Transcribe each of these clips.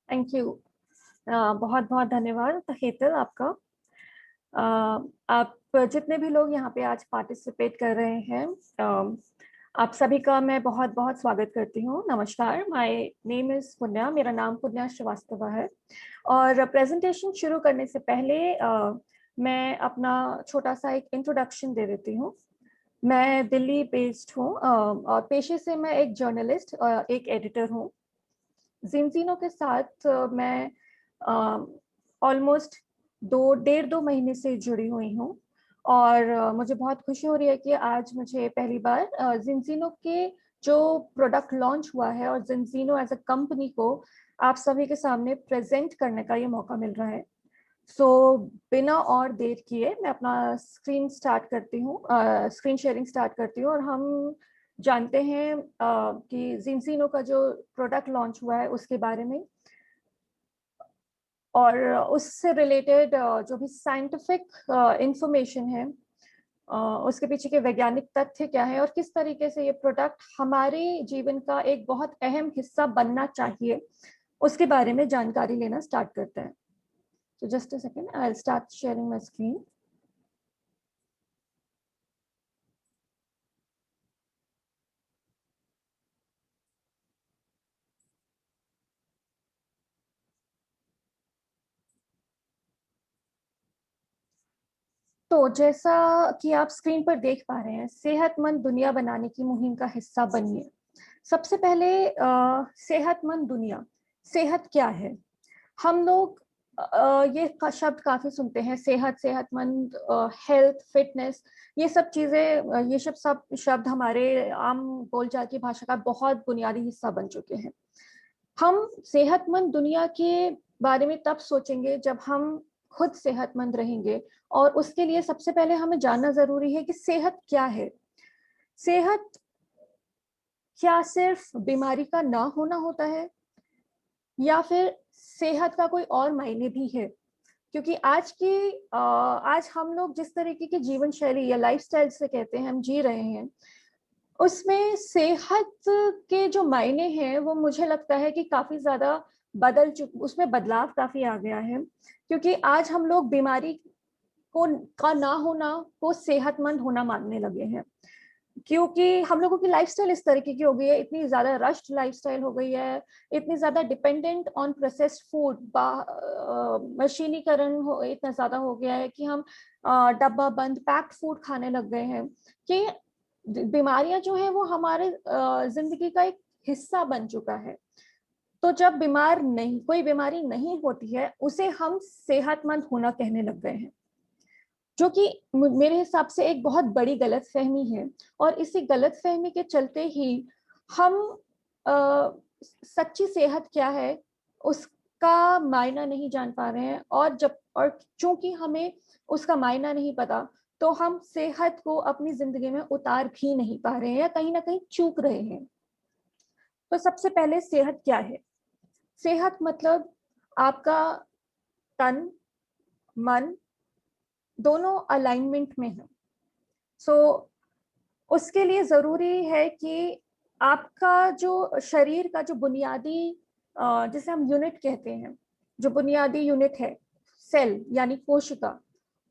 Thank you. बहुत बहुत धन्यवाद हेतल आपका। आप जितने भी लोग यहाँ पे आज पार्टिसिपेट कर रहे हैं, आप सभी का मैं बहुत बहुत स्वागत करती हूँ। नमस्कार, माय नेम इज़ पुण्या, मेरा नाम पुण्या श्रीवास्तव है। और प्रेजेंटेशन शुरू करने से पहले मैं अपना छोटा सा एक इंट्रोडक्शन दे देती हूँ। मैं दिल्ली बेस्ड हूँ और पेशे से मैं एक जर्नलिस्ट और एक एडिटर हूँ। ज़िंज़ीनो के साथ मैं ऑलमोस्ट 1.5 महीने से जुड़ी हुई हूँ और मुझे बहुत खुशी हो रही है कि आज मुझे पहली बार ज़िंज़ीनो के जो प्रोडक्ट लॉन्च हुआ है और ज़िंज़ीनो एज अ कंपनी को आप सभी के सामने प्रेजेंट करने का ये मौका मिल रहा है। सो बिना और देर किए मैं अपना स्क्रीन शेयरिंग स्टार्ट करती हूँ और हम जानते हैं कि ज़िंज़ीनो का जो प्रोडक्ट लॉन्च हुआ है उसके बारे में और उससे रिलेटेड जो भी साइंटिफिक इंफॉर्मेशन है, उसके पीछे के वैज्ञानिक तथ्य क्या है और किस तरीके से ये प्रोडक्ट हमारे जीवन का एक बहुत अहम हिस्सा बनना चाहिए, उसके बारे में जानकारी लेना स्टार्ट करते हैं। So just a second, I'll start sharing my screen. तो जैसा कि आप स्क्रीन पर देख पा रहे हैं, सेहतमंद दुनिया बनाने की मुहिम का हिस्सा बनिए। सबसे पहले सेहतमंद दुनिया, सेहत क्या है? हम लोग ये शब्द काफी सुनते हैं, सेहत, सेहतमंद, हेल्थ, फिटनेस। ये सब चीजें, ये सब शब्द हमारे आम बोलचाल की भाषा का बहुत बुनियादी हिस्सा बन चुके हैं। हम सेहतमंद दुनिया के बारे में तब सोचेंगे जब हम खुद सेहतमंद रहेंगे और उसके लिए सबसे पहले हमें जानना जरूरी है कि सेहत क्या है। सेहत क्या सिर्फ बीमारी का ना होना होता है या फिर सेहत का कोई और मायने भी है? क्योंकि आज हम लोग जिस तरीके की जीवन शैली या लाइफस्टाइल से कहते हैं हम जी रहे हैं, उसमें सेहत के जो मायने हैं वो मुझे लगता है कि काफी ज्यादा उसमें बदलाव काफी आ गया है। क्योंकि आज हम लोग बीमारी को का ना होना को सेहतमंद होना मानने लगे हैं, क्योंकि हम लोगों की लाइफस्टाइल इस तरीके की हो गई है, इतनी ज्यादा रश्ड लाइफस्टाइल हो गई है, इतनी ज्यादा डिपेंडेंट ऑन प्रोसेस्ड फूड, मशीनीकरण इतना ज्यादा हो गया है कि हम डब्बा बंद पैक्ड फूड खाने लग गए हैं कि बीमारियां जो है वो हमारे जिंदगी का एक हिस्सा बन चुका है। तो जब कोई बीमारी नहीं होती है, उसे हम सेहतमंद होना कहने लग गए हैं, जो कि मेरे हिसाब से एक बहुत बड़ी गलतफहमी है। और इसी गलतफहमी के चलते ही हम अ, सच्ची सेहत क्या है उसका मायना नहीं जान पा रहे हैं, और चूंकि हमें उसका मायना नहीं पता, तो हम सेहत को अपनी जिंदगी में उतार भी नहीं पा रहे हैं या कहीं ना कहीं चूक रहे हैं। तो सबसे पहले सेहत क्या है? सेहत मतलब आपका तन मन दोनों अलाइनमेंट में है। सो उसके लिए जरूरी है कि आपका जो शरीर का जो बुनियादी, जिसे हम यूनिट कहते हैं, जो बुनियादी यूनिट है, सेल यानी कोशिका,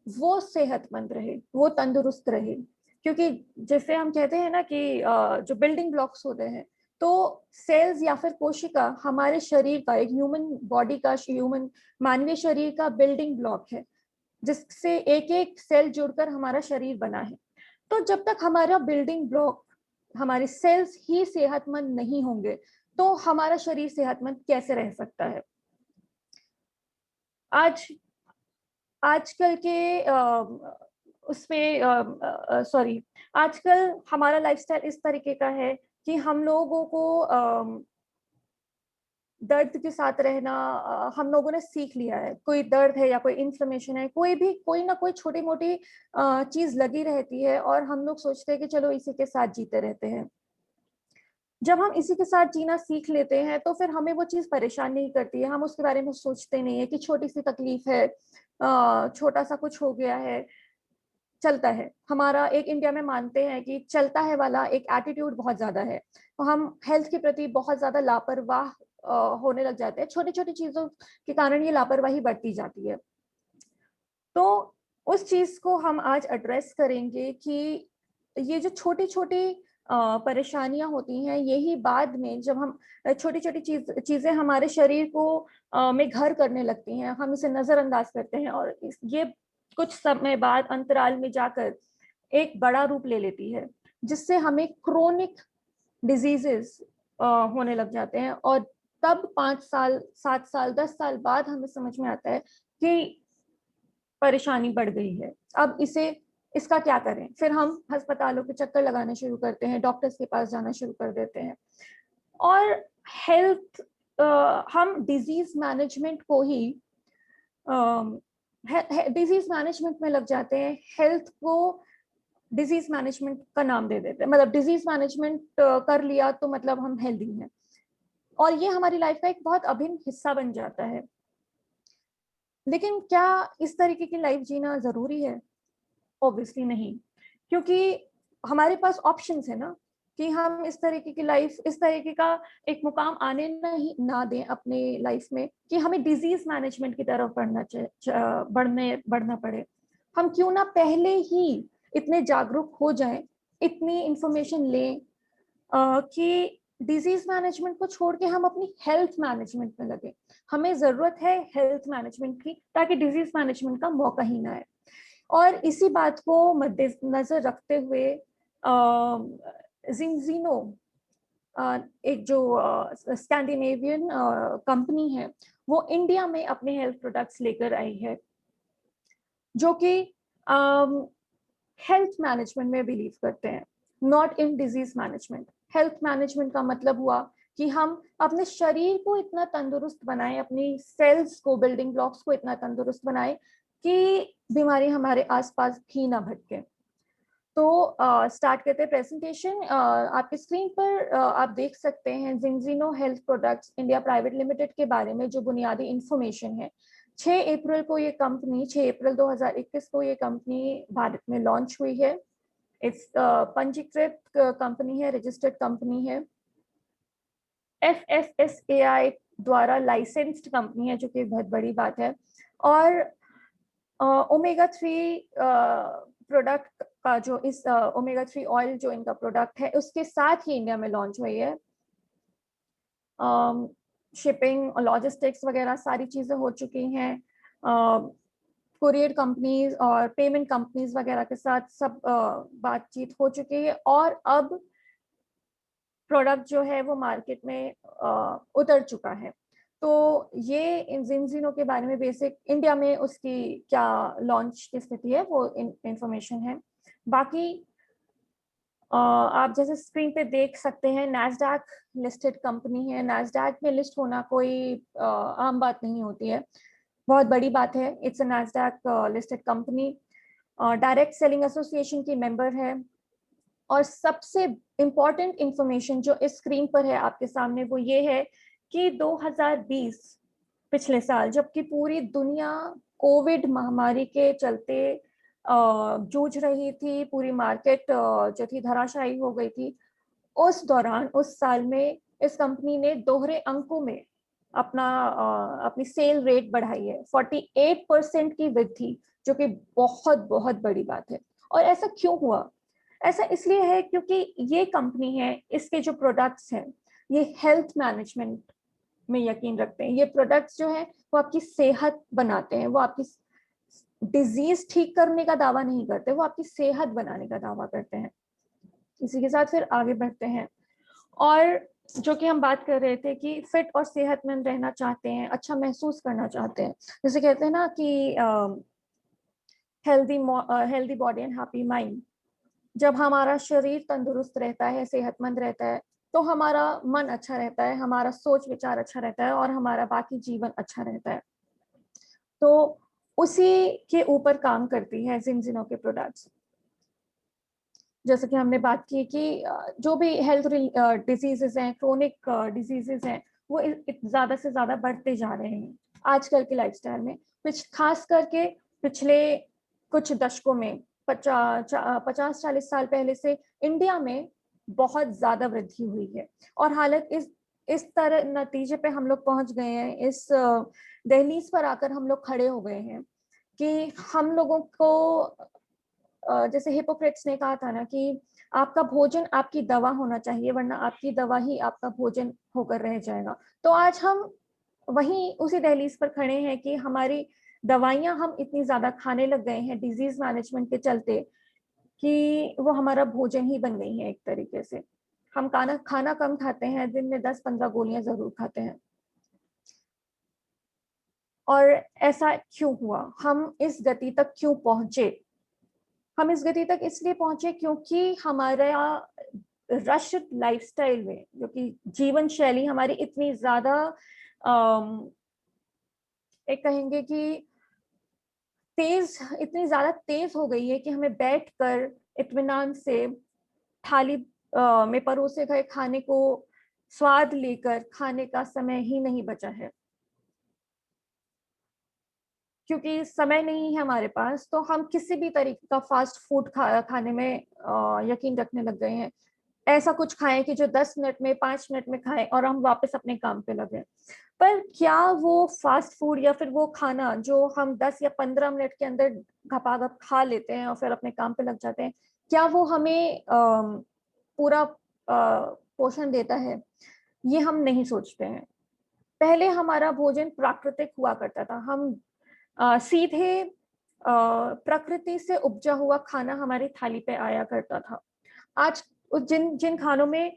वो सेहतमंद रहे, वो तंदुरुस्त रहे। क्योंकि जैसे हम कहते हैं ना कि जो बिल्डिंग ब्लॉक्स होते हैं, तो सेल्स या फिर कोशिका हमारे शरीर का, एक ह्यूमन मानवीय शरीर का बिल्डिंग ब्लॉक है, जिससे एक एक सेल जुड़कर हमारा शरीर बना है। तो जब तक हमारा बिल्डिंग ब्लॉक, हमारे सेल्स ही सेहतमंद नहीं होंगे, तो हमारा शरीर सेहतमंद कैसे रह सकता है? आज आजकल के उसमें सॉरी आजकल हमारा लाइफस्टाइल इस तरीके का है कि हम लोगों को दर्द के साथ रहना, हम लोगों ने सीख लिया है। कोई दर्द है या कोई इन्फ्लेमेशन है, कोई ना कोई छोटी मोटी चीज लगी रहती है और हम लोग सोचते हैं कि चलो इसी के साथ जीते रहते हैं। जब हम इसी के साथ जीना सीख लेते हैं तो फिर हमें वो चीज परेशान नहीं करती है, हम उसके बारे में सोचते नहीं है कि छोटी सी तकलीफ है, छोटा सा कुछ हो गया है, चलता है। हमारा एक इंडिया में मानते हैं कि चलता है वाला एक एटीट्यूड बहुत ज्यादा है, तो हम हेल्थ के प्रति बहुत ज्यादा लापरवाह होने लग जाते हैं, छोटी छोटी चीजों के कारण ये लापरवाही बढ़ती जाती है। तो उस चीज को हम आज एड्रेस करेंगे कि ये जो छोटी छोटी परेशानियां होती हैं, यही बाद में जब हम छोटी छोटी चीजें हमारे शरीर को में घर करने लगती हैं, हम इसे नजरअंदाज करते हैं और ये कुछ समय बाद अंतराल में जाकर एक बड़ा रूप ले लेती है, जिससे हमें क्रोनिक डिजीजेस होने लग जाते हैं। और तब 5 साल 7 साल 10 साल बाद हमें समझ में आता है कि परेशानी बढ़ गई है, अब इसका क्या करें। फिर हम अस्पतालों के चक्कर लगाने शुरू करते हैं, डॉक्टर्स के पास जाना शुरू कर देते हैं और हेल्थ हम डिजीज मैनेजमेंट को ही डिजीज मैनेजमेंट में लग जाते हैं, हेल्थ को डिजीज मैनेजमेंट का नाम दे देते हैं। मतलब डिजीज मैनेजमेंट कर लिया तो मतलब हम हेल्दी हैं, और ये हमारी लाइफ का एक बहुत अभिन्न हिस्सा बन जाता है। लेकिन क्या इस तरीके की लाइफ जीना जरूरी है? ऑब्वियसली नहीं, क्योंकि हमारे पास ऑप्शंस है ना, कि हम इस तरीके की लाइफ, इस तरीके का एक मुकाम आने नहीं ना दें अपने लाइफ में कि हमें डिजीज मैनेजमेंट की तरफ बढ़ना पड़े। हम क्यों ना पहले ही इतने जागरूक हो जाएं, इतनी इंफॉर्मेशन लें कि डिजीज मैनेजमेंट को छोड़ के हम अपनी हेल्थ मैनेजमेंट में लगे। हमें जरूरत है हेल्थ मैनेजमेंट की, ताकि डिजीज मैनेजमेंट का मौका ही ना आए। और इसी बात को मद्देनजर रखते हुए जिंजीनो एक जो स्कैंडिनेवियन कंपनी है, वो इंडिया में अपने हेल्थ प्रोडक्ट्स लेकर आई है, जो कि हेल्थ मैनेजमेंट में बिलीव करते हैं, not in disease management. Health management का मतलब हुआ कि हम अपने शरीर को इतना तंदुरुस्त बनाएं, अपनी सेल्स को, बिल्डिंग ब्लॉक्स को इतना तंदुरुस्त बनाएं कि बीमारी हमारे आसपास भी ना भटके। तो स्टार्ट करते हैं प्रेजेंटेशन। आपके स्क्रीन पर आप देख सकते हैं जिंजीनो health products India private limited के बारे में जो बुनियादी इंफॉर्मेशन है। 6 अप्रैल 2021 को ये कंपनी भारत में लॉन्च हुई है। इस पंजीकृत कंपनी है, रजिस्टर्ड कंपनी है, FSSAI द्वारा लाइसेंस्ड कंपनी है, जो कि बहुत बड़ी बात है। और ओमेगा 3 प्रोडक्ट का जो इस ओमेगा 3 ऑयल जो इनका प्रोडक्ट है, उसके साथ ही इंडिया में लॉन्च हुई है। शिपिंग, लॉजिस्टिक्स वगैरह सारी चीजें हो चुकी हैं। कुरियर कंपनीज और पेमेंट कंपनीज वगैरह के साथ सब बातचीत हो चुकी है, और अब प्रोडक्ट जो है वो मार्केट में उतर चुका है। तो ये जिंजीनो के बारे में बेसिक इंडिया में उसकी क्या लॉन्च की स्थिति है वो इंफॉर्मेशन है। बाकी आप जैसे स्क्रीन पे देख सकते हैं, नैस्डैक लिस्टेड कंपनी है। नैस्डैक में लिस्ट होना कोई आम बात नहीं होती है, बहुत बड़ी बात है। It's a Nasdaq listed company, direct selling association की मेंबर है। और सबसे इम्पॉर्टेंट इंफॉर्मेशन जो इस स्क्रीन पर है आपके सामने, वो ये है कि 2020 पिछले साल, जबकि पूरी दुनिया कोविड महामारी के चलते जूझ रही थी, पूरी मार्केट जो थी धराशायी हो गई थी, उस दौरान, उस साल में इस कंपनी ने दोहरे अंकों में अपनी सेल रेट बढ़ाई है। 48% की वृद्धि, जो कि बहुत बहुत बड़ी बात है। और ऐसा क्यों हुआ? ऐसा इसलिए है क्योंकि ये कंपनी है, इसके जो प्रोडक्ट्स हैं ये हेल्थ मैनेजमेंट में यकीन रखते हैं। ये प्रोडक्ट्स जो है वो आपकी सेहत बनाते हैं, वो आपकी डिजीज ठीक करने का दावा नहीं करते, वो आपकी सेहत बनाने का दावा करते हैं। इसी के साथ फिर आगे बढ़ते हैं, और जो कि हम बात कर रहे थे कि फिट और सेहतमंद रहना चाहते हैं, अच्छा महसूस करना चाहते हैं। जैसे कहते हैं ना कि healthy body and happy mind. जब हमारा शरीर तंदुरुस्त रहता है, सेहतमंद रहता है, तो हमारा मन अच्छा रहता है, हमारा सोच विचार अच्छा रहता है, और हमारा बाकी जीवन अच्छा रहता है। तो उसी के ऊपर काम करती है जिंजीनो के प्रोडक्ट्स। जैसे कि हमने बात की कि जो भी हेल्थ डिजीजेस हैं, क्रोनिक डिजीजेस हैं, वो ज्यादा से ज्यादा बढ़ते जा रहे हैं आजकल के लाइफस्टाइल में। खास करके पिछले कुछ दशकों में, 50-40 साल पहले से इंडिया में बहुत ज्यादा वृद्धि हुई है, और हालत इस इस तरह नतीजे पे हम लोग पहुंच गए हैं, इस दहलीज पर आकर हम लोग खड़े हो गए हैं कि हम लोगों को जैसे हिपोक्रेट्स ने कहा था ना कि आपका भोजन आपकी दवा होना चाहिए, वरना आपकी दवा ही आपका भोजन होकर रह जाएगा। तो आज हम वहीं उसी दहलीज पर खड़े हैं कि हमारी दवाइयां हम इतनी ज्यादा खाने लग गए हैं डिजीज मैनेजमेंट के चलते कि वो हमारा भोजन ही बन गई है एक तरीके से। हम खाना खाना कम खाते हैं, दिन में 10-15 गोलियां जरूर खाते हैं। और ऐसा क्यों हुआ? हम इस गति तक क्यों पहुंचे? हम इस गति तक इसलिए पहुंचे क्योंकि हमारा रश लाइफस्टाइल में, जो कि जीवन शैली हमारी इतनी ज्यादा एक कहेंगे कि इतनी ज्यादा तेज हो गई है कि हमें बैठकर इत्मीनान से थाली में परोसे गए खाने को स्वाद लेकर खाने का समय ही नहीं बचा है। क्योंकि समय नहीं है हमारे पास, तो हम किसी भी तरीके का फास्ट फूड खाने में यकीन रखने लग गए हैं। ऐसा कुछ खाएं कि जो 10 मिनट में, 5 मिनट में खाएं और हम वापस अपने काम पे लगे। पर क्या वो फास्ट फूड या फिर वो खाना जो हम 10 या 15 मिनट के अंदर घपाघप खा लेते हैं और फिर अपने काम पे लग जाते हैं, क्या वो हमें पूरा पोषण देता है? ये हम नहीं सोचते हैं। पहले हमारा भोजन प्राकृतिक हुआ करता था। हम सीधे प्रकृति से उपजा हुआ खाना हमारी थाली पे आया करता था। आज जिन जिन खानों में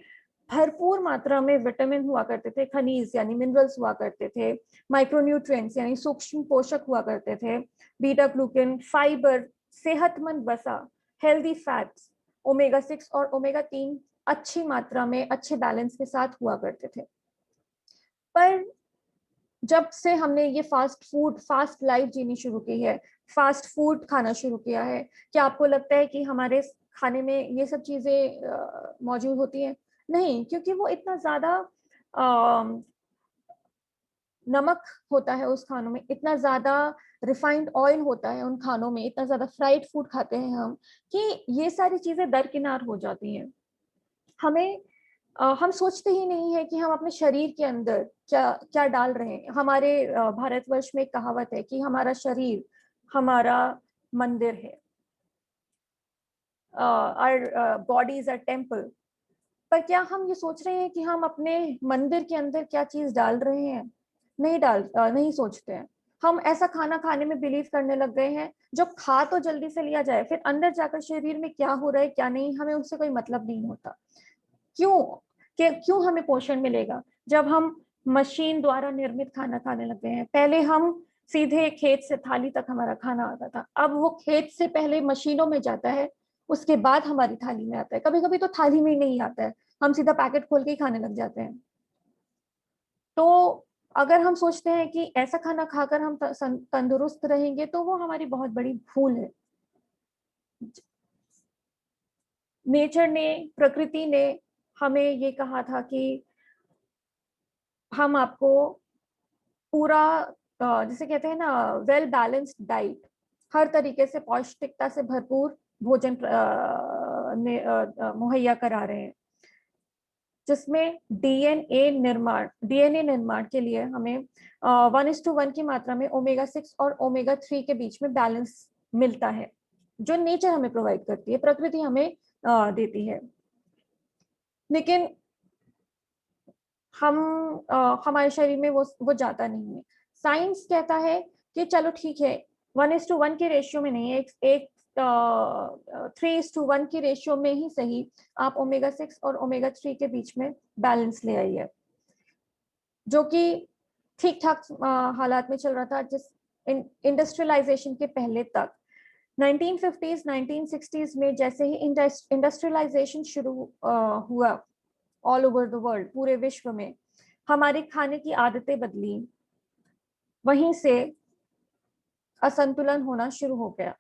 भरपूर मात्रा में विटामिन हुआ करते थे, खनिज यानी मिनरल्स हुआ करते थे, माइक्रोन्यूट्रिएंट्स यानी सूक्ष्म पोषक हुआ करते थे, बीटा ग्लूकेन, फाइबर, सेहतमंद वसा, हेल्दी फैट्स, ओमेगा 6 और ओमेगा 3 अच्छी मात्रा में अच्छे बैलेंस के साथ हुआ करते थे। पर जब से हमने ये फास्ट लाइफ जीनी शुरू की है, फास्ट फूड खाना शुरू किया है, क्या आपको लगता है कि हमारे खाने में ये सब चीजें मौजूद होती हैं? नहीं, क्योंकि वो इतना ज्यादा नमक होता है उस खानों में, इतना ज्यादा रिफाइंड ऑयल होता है उन खानों में, इतना ज्यादा फ्राइड फूड खाते हैं हम कि ये सारी चीजें दरकिनार हो जाती हैं। हम सोचते ही नहीं है कि हम अपने शरीर के अंदर क्या क्या डाल रहे हैं। हमारे भारतवर्ष में एक कहावत है कि हमारा शरीर हमारा मंदिर है, our body is a temple. पर क्या हम ये सोच रहे हैं कि हम अपने मंदिर के अंदर क्या चीज डाल रहे हैं? नहीं सोचते हैं। हम ऐसा खाना खाने में बिलीव करने लग गए हैं जो खा तो जल्दी से लिया जाए, फिर अंदर जाकर शरीर में क्या हो रहा है क्या नहीं, हमें उससे कोई मतलब नहीं होता। क्यों? क्यों हमें पोषण मिलेगा जब हम मशीन द्वारा निर्मित खाना खाने लग गए हैं? पहले हम सीधे खेत से थाली तक हमारा खाना आता था, अब वो खेत से पहले मशीनों में जाता है, उसके बाद हमारी थाली में आता है। कभी कभी तो थाली में ही नहीं आता है, हम सीधा पैकेट खोल के ही खाने लग जाते हैं। तो अगर हम सोचते हैं कि ऐसा खाना खाकर हम तंदुरुस्त रहेंगे, तो वो हमारी बहुत बड़ी भूल है। नेचर ने, प्रकृति ने हमें ये कहा था कि हम आपको पूरा जिसे कहते हैं ना वेल बैलेंस्ड डाइट, हर तरीके से पौष्टिकता से भरपूर भोजन मुहैया करा रहे हैं, जिसमें डीएनए निर्माण के लिए हमें 1:1 की मात्रा में ओमेगा 6 और ओमेगा 3 के बीच में बैलेंस मिलता है, जो नेचर हमें प्रोवाइड करती है, प्रकृति हमें देती है। लेकिन हम हमारे शरीर में वो जाता नहीं है। साइंस कहता है कि चलो ठीक है, 1:1 के रेशियो में नहीं, एक 3:1 की रेशियो में ही सही, आप ओमेगा 6 और ओमेगा 3 के बीच में बैलेंस ले आइए, जो कि ठीक ठाक हालात में चल रहा था जिस इंडस्ट्रियलाइजेशन के पहले तक। 1950s 1960s में जैसे ही इंडस्ट्रियलाइजेशन शुरू हुआ ऑल ओवर द वर्ल्ड, पूरे विश्व में हमारी खाने की आदतें बदली, वहीं से असंतुलन होना शुरू हो गया।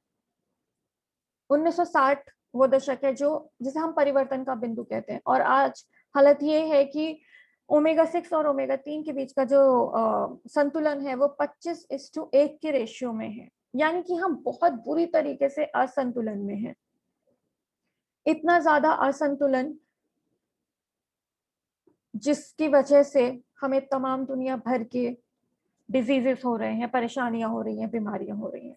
1960 वो दशक है जो जिसे हम परिवर्तन का बिंदु कहते हैं, और आज हालत ये है कि ओमेगा 6 और ओमेगा 3 के बीच का जो संतुलन है वो 25:1 के रेशियो में है, यानी कि हम बहुत बुरी तरीके से असंतुलन में हैं। इतना ज्यादा असंतुलन जिसकी वजह से हमें तमाम दुनिया भर के डिजीजेस हो रहे हैं, परेशानियां हो रही हैं, बीमारियां हो रही हैं।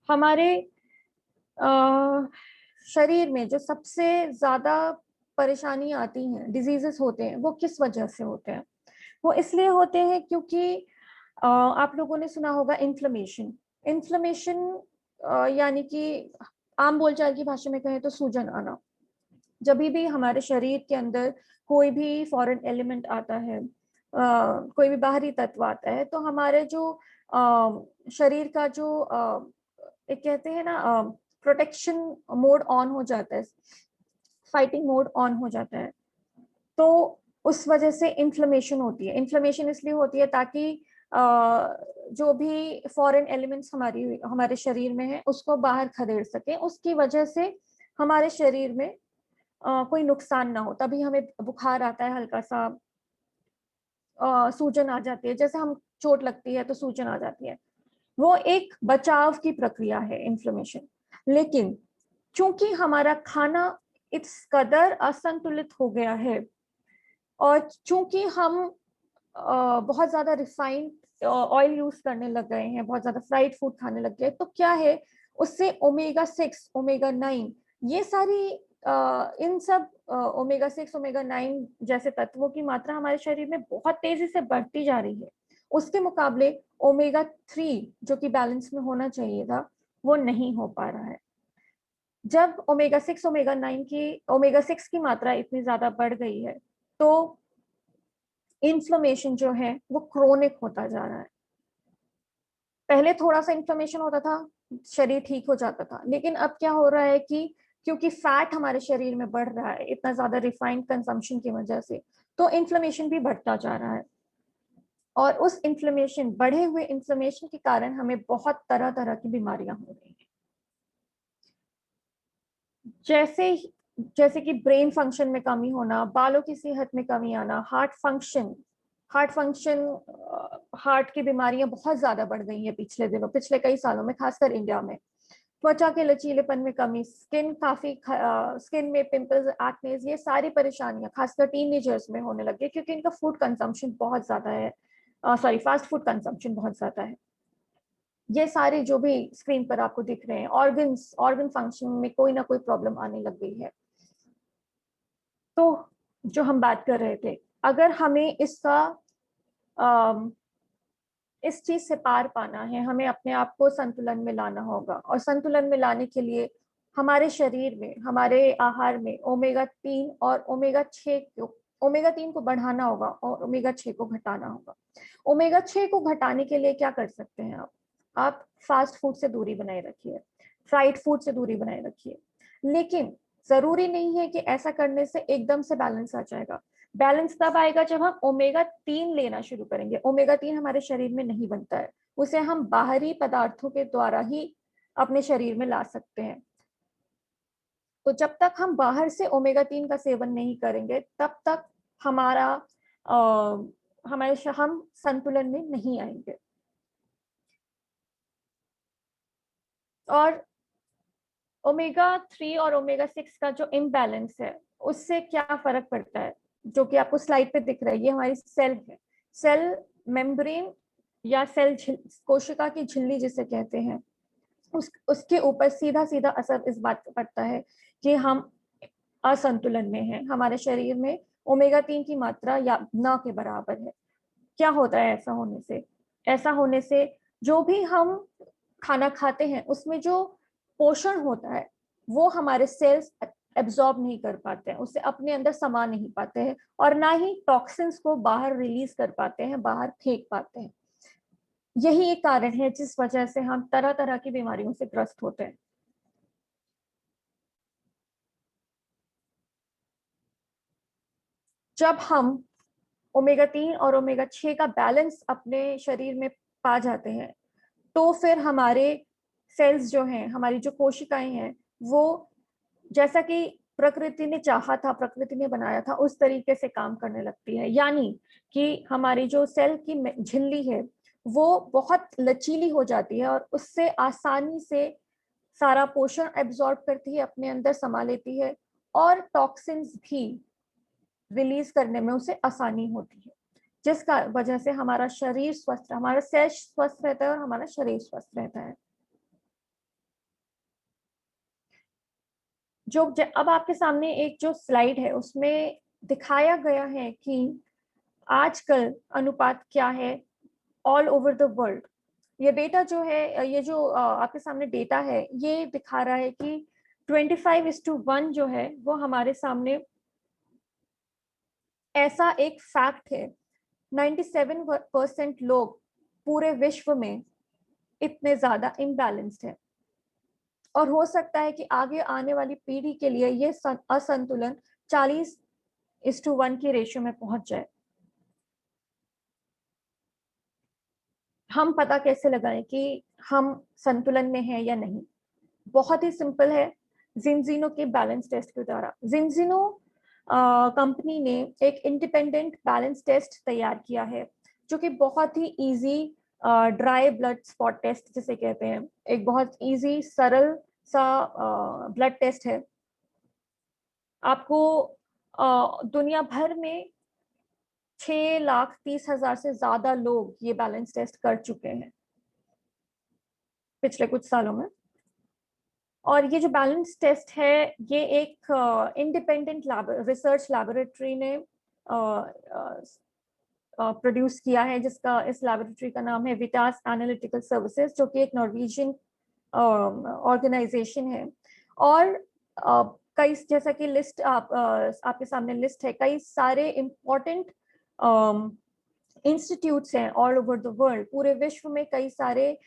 हमारे शरीर में जो सबसे ज्यादा परेशानी आती हैं, डिजीजेस होते हैं, वो किस वजह से होते हैं? वो इसलिए होते हैं क्योंकि आप लोगों ने सुना होगा इन्फ्लेमेशन। इन्फ्लेमेशन यानी कि आम बोलचाल की भाषा में कहें तो सूजन आना। जब भी हमारे शरीर के अंदर कोई भी फॉरेन एलिमेंट आता है, कोई भी बाहरी तत्व आता है, तो हमारे जो शरीर का जो एक कहते हैं ना, प्रोटेक्शन मोड ऑन हो जाता है, फाइटिंग मोड ऑन हो जाता है। तो उस वजह से इन्फ्लेमेशन होती है। इन्फ्लेमेशन इसलिए होती है ताकि जो भी फॉरेन एलिमेंट्स हमारे शरीर में है उसको बाहर खदेड़ सके, उसकी वजह से हमारे शरीर में कोई नुकसान ना हो। तभी हमें बुखार आता है, हल्का सा सूजन आ जाती है, जैसे हम चोट लगती है तो सूजन आ जाती है। वो एक बचाव की प्रक्रिया है इन्फ्लेमेशन। लेकिन चूंकि हमारा खाना इस कदर असंतुलित हो गया है, और चूंकि हम बहुत ज्यादा रिफाइंड ऑयल यूज करने लग गए हैं, बहुत ज्यादा फ्राइड फूड खाने लग गए, तो क्या है, उससे ओमेगा 6, ओमेगा 9, ये सारी इन सब ओमेगा 6, ओमेगा 9 जैसे तत्वों की मात्रा हमारे शरीर में बहुत तेजी से बढ़ती जा रही है। उसके मुकाबले ओमेगा 3 जो कि बैलेंस में होना चाहिए था, वो नहीं हो पा रहा है। जब ओमेगा 6 की मात्रा इतनी ज्यादा बढ़ गई है, तो इन्फ्लेमेशन जो है वो क्रोनिक होता जा रहा है। पहले थोड़ा सा इन्फ्लेमेशन होता था, शरीर ठीक हो जाता था, लेकिन अब क्या हो रहा है कि क्योंकि फैट हमारे शरीर में बढ़ रहा है इतना ज्यादा रिफाइंड कंजम्पशन की वजह से, तो इन्फ्लेमेशन भी बढ़ता जा रहा है। और उस इन्फ्लेमेशन, बढ़े हुए इन्फ्लेमेशन के कारण हमें बहुत तरह तरह की बीमारियां हो रही हैं। जैसे जैसे कि ब्रेन फंक्शन में कमी होना, बालों की सेहत में कमी आना, हार्ट फंक्शन, हार्ट की बीमारियां बहुत ज्यादा बढ़ गई हैं पिछले दिनों, पिछले कई सालों में, खासकर इंडिया में। त्वचा के लचीलेपन में कमी, स्किन में पिंपल्स, एक्नेस, ये सारी परेशानियां खासकर टीनेजर्स में होने लगी क्योंकि इनका फूड कंजम्पशन बहुत ज्यादा है, सॉरी, फास्ट फूड कंजम्पशन बहुत ज्यादा है। ये सारे जो भी स्क्रीन पर आपको दिख रहे हैं, ऑर्गन फंक्शन में कोई ना कोई प्रॉब्लम आने लग गई है। तो जो हम बात कर रहे थे, अगर हमें इस चीज से पार पाना है, हमें अपने आप को संतुलन में लाना होगा, और संतुलन में लाने के लिए हमारे शरीर में, हमारे आहार में ओमेगा 3 को बढ़ाना होगा और ओमेगा 6 को घटाना होगा। ओमेगा 6 को घटाने के लिए क्या कर सकते हैं आप फास्ट फूड से दूरी बनाए रखिए, फ्राइड फूड से दूरी बनाए रखिए। लेकिन जरूरी नहीं है कि ऐसा करने से एकदम से बैलेंस आ जाएगा। बैलेंस तब आएगा जब हम ओमेगा 3 लेना शुरू करेंगे। ओमेगा 3 हमारे शरीर में नहीं बनता है, उसे हम बाहरी पदार्थों के द्वारा ही अपने शरीर में ला सकते हैं। तो जब तक हम बाहर से ओमेगा 3 का सेवन नहीं करेंगे, तब तक हमारा हम संतुलन में नहीं आएंगे। और ओमेगा 3 और ओमेगा 6 का जो इम्बैलेंस है, उससे क्या फर्क पड़ता है, जो कि आपको स्लाइड पे दिख रहा है, ये हमारी सेल है। सेल मेम्ब्रेन या कोशिका की झिल्ली जिसे कहते हैं, उसके ऊपर सीधा सीधा असर इस बात का पड़ता है कि हम असंतुलन में हैं, हमारे शरीर में ओमेगा 3 की मात्रा या ना के बराबर है। क्या होता है ऐसा होने से जो भी हम खाना खाते हैं उसमें जो पोषण होता है वो हमारे सेल्स एब्जॉर्ब नहीं कर पाते हैं, उसे अपने अंदर समा नहीं पाते हैं, और ना ही टॉक्सिन्स को बाहर रिलीज कर पाते हैं, बाहर फेंक पाते हैं। यही एक कारण है जिस वजह से हम तरह तरह की बीमारियों से ग्रस्त होते हैं। जब हम ओमेगा 3 और ओमेगा 6 का बैलेंस अपने शरीर में पा जाते हैं, तो फिर हमारे सेल्स जो हैं, हमारी जो कोशिकाएं हैं, वो जैसा कि प्रकृति ने चाहा था, प्रकृति ने बनाया था, उस तरीके से काम करने लगती है। यानी कि हमारी जो सेल की झिल्ली है वो बहुत लचीली हो जाती है, और उससे आसानी से सारा पोषण एब्जॉर्ब करती है, अपने अंदर समा लेती है, और टॉक्सिन्स भी रिलीज करने में उसे आसानी होती है, जिसका वजह से हमारा शरीर स्वस्थ, हमारा सेल स्वस्थ रहता है और हमारा शरीर स्वस्थ रहता है। अब आपके सामने एक जो स्लाइड है उसमें दिखाया गया है कि आजकल अनुपात क्या है ऑल ओवर द वर्ल्ड। ये डेटा जो है, ये जो आपके सामने डेटा है, ये दिखा रहा है कि 25:1 जो है वो हमारे सामने ऐसा एक फैक्ट है। 97% लोग पूरे विश्व में इतने ज्यादा इम्बैलेंस्ड है, और हो सकता है कि आगे आने वाली पीढ़ी के लिए ये असंतुलन 40:1 की रेशियो में पहुंच जाए। हम पता कैसे लगाएं कि हम संतुलन में हैं या नहीं? बहुत ही सिंपल है, जिनजिनो के बैलेंस टेस्ट के द्वारा। जिनजिनो कंपनी ने एक इंडिपेंडेंट बैलेंस टेस्ट तैयार किया है, जो कि बहुत ही easy dry blood spot test जिसे कहते हैं, एक बहुत इजी सरल सा ब्लड टेस्ट है। आपको दुनिया भर में 6,30,000 से ज्यादा लोग ये बैलेंस टेस्ट कर चुके हैं पिछले कुछ सालों में। और ये जो बैलेंस टेस्ट है, ये एक इंडिपेंडेंट रिसर्च लैबोरेटरी ने प्रोड्यूस किया है, जिसका इस लैबोरेटरी का नाम है विटास एनालिटिकल सर्विसेज, जो कि एक नॉर्वेजियन ऑर्गेनाइजेशन है। और कई, जैसा कि लिस्ट आपके सामने लिस्ट है, कई सारे इम्पोर्टेंट इंस्टीट्यूट्स हैं ऑल ओवर द वर्ल्ड। पूरे विश्व में कई सारे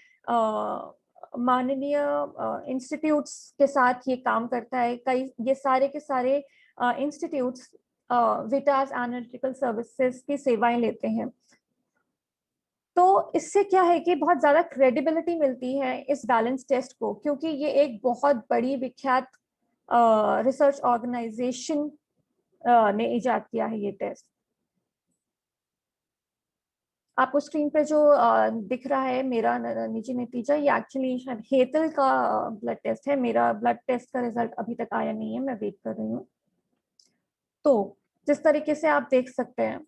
माननीय इंस्टीट्यूट्स के साथ ये काम करता है। कई, ये सारे के सारे इंस्टीट्यूट्स विटास एनालिटिकल सर्विसेज की सेवाएं लेते हैं। तो इससे क्या है कि बहुत ज्यादा क्रेडिबिलिटी मिलती है इस बैलेंस टेस्ट को, क्योंकि ये एक बहुत बड़ी विख्यात रिसर्च ऑर्गेनाइजेशन ने इजाद किया है ये टेस्ट। आपको स्क्रीन पे जो दिख रहा है मेरा निजी नतीजा, ये एक्चुअली शायद हेतल का ब्लड टेस्ट है। मेरा ब्लड टेस्ट का रिजल्ट अभी तक आया नहीं है, मैं वेट कर रही हूँ। तो जिस तरीके से आप देख सकते हैं,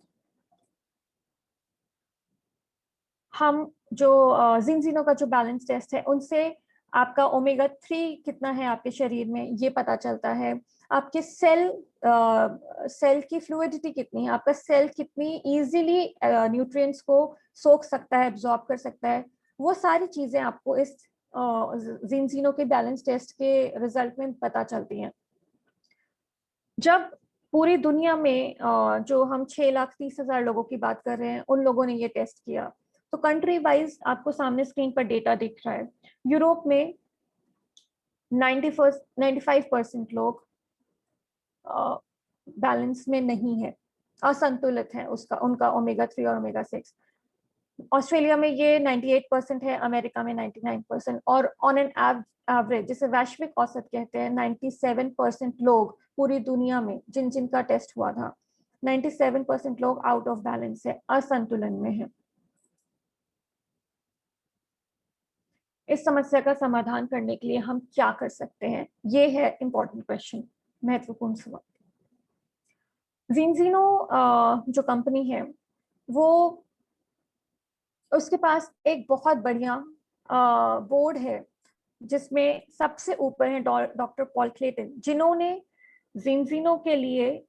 हम जो जिनजिनो का जो बैलेंस टेस्ट है, उनसे आपका ओमेगा 3 कितना है आपके शरीर में ये पता चलता है। आपके सेल की फ्लूइडिटी कितनी है, आपका सेल कितनी इजीली न्यूट्रिएंट्स को सोख सकता है, एब्जॉर्ब कर सकता है, वो सारी चीजें आपको इस जिनजिनो के बैलेंस टेस्ट के रिजल्ट में पता चलती हैं। जब पूरी दुनिया में जो हम 6,30,000 लोगों की बात कर रहे हैं, उन लोगों ने ये टेस्ट किया, तो कंट्री वाइज आपको सामने स्क्रीन पर डेटा दिख रहा है। यूरोप में 95% लोग बैलेंस में नहीं है, असंतुलित है उसका उनका ओमेगा 3 और ओमेगा 6। ऑस्ट्रेलिया में ये 98% है, अमेरिका में 99%, और ऑन एन एवरेज, जिसे वैश्विक औसत कहते हैं, 97% लोग पूरी दुनिया में जिनका टेस्ट हुआ था, 97% लोग आउट ऑफ बैलेंस है, असंतुलन में है। इस समस्या का समाधान करने के लिए हम क्या कर सकते हैं, ये है इंपॉर्टेंट क्वेश्चन, महत्वपूर्ण सवाल। जिनजिनो जो कंपनी है, वो उसके पास एक बहुत बढ़िया बोर्ड है, जिसमें सबसे ऊपर है डॉक्टर पॉल क्लेटन, जिन्होंने जिनजिनो के लिए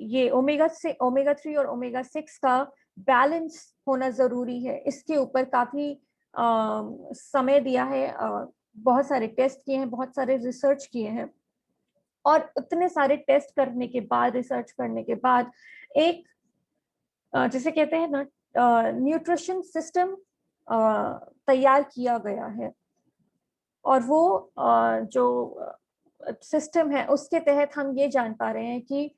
ये ओमेगा 3 और ओमेगा 6 का बैलेंस होना जरूरी है, इसके ऊपर काफी समय दिया है, बहुत सारे टेस्ट किए हैं, बहुत सारे रिसर्च किए हैं, और इतने सारे टेस्ट करने के बाद, रिसर्च करने के बाद, एक जिसे कहते हैं ना न्यूट्रिशन सिस्टम तैयार किया गया है। और वो जो सिस्टम है, उसके तहत हम ये जान पा रहे हैं कि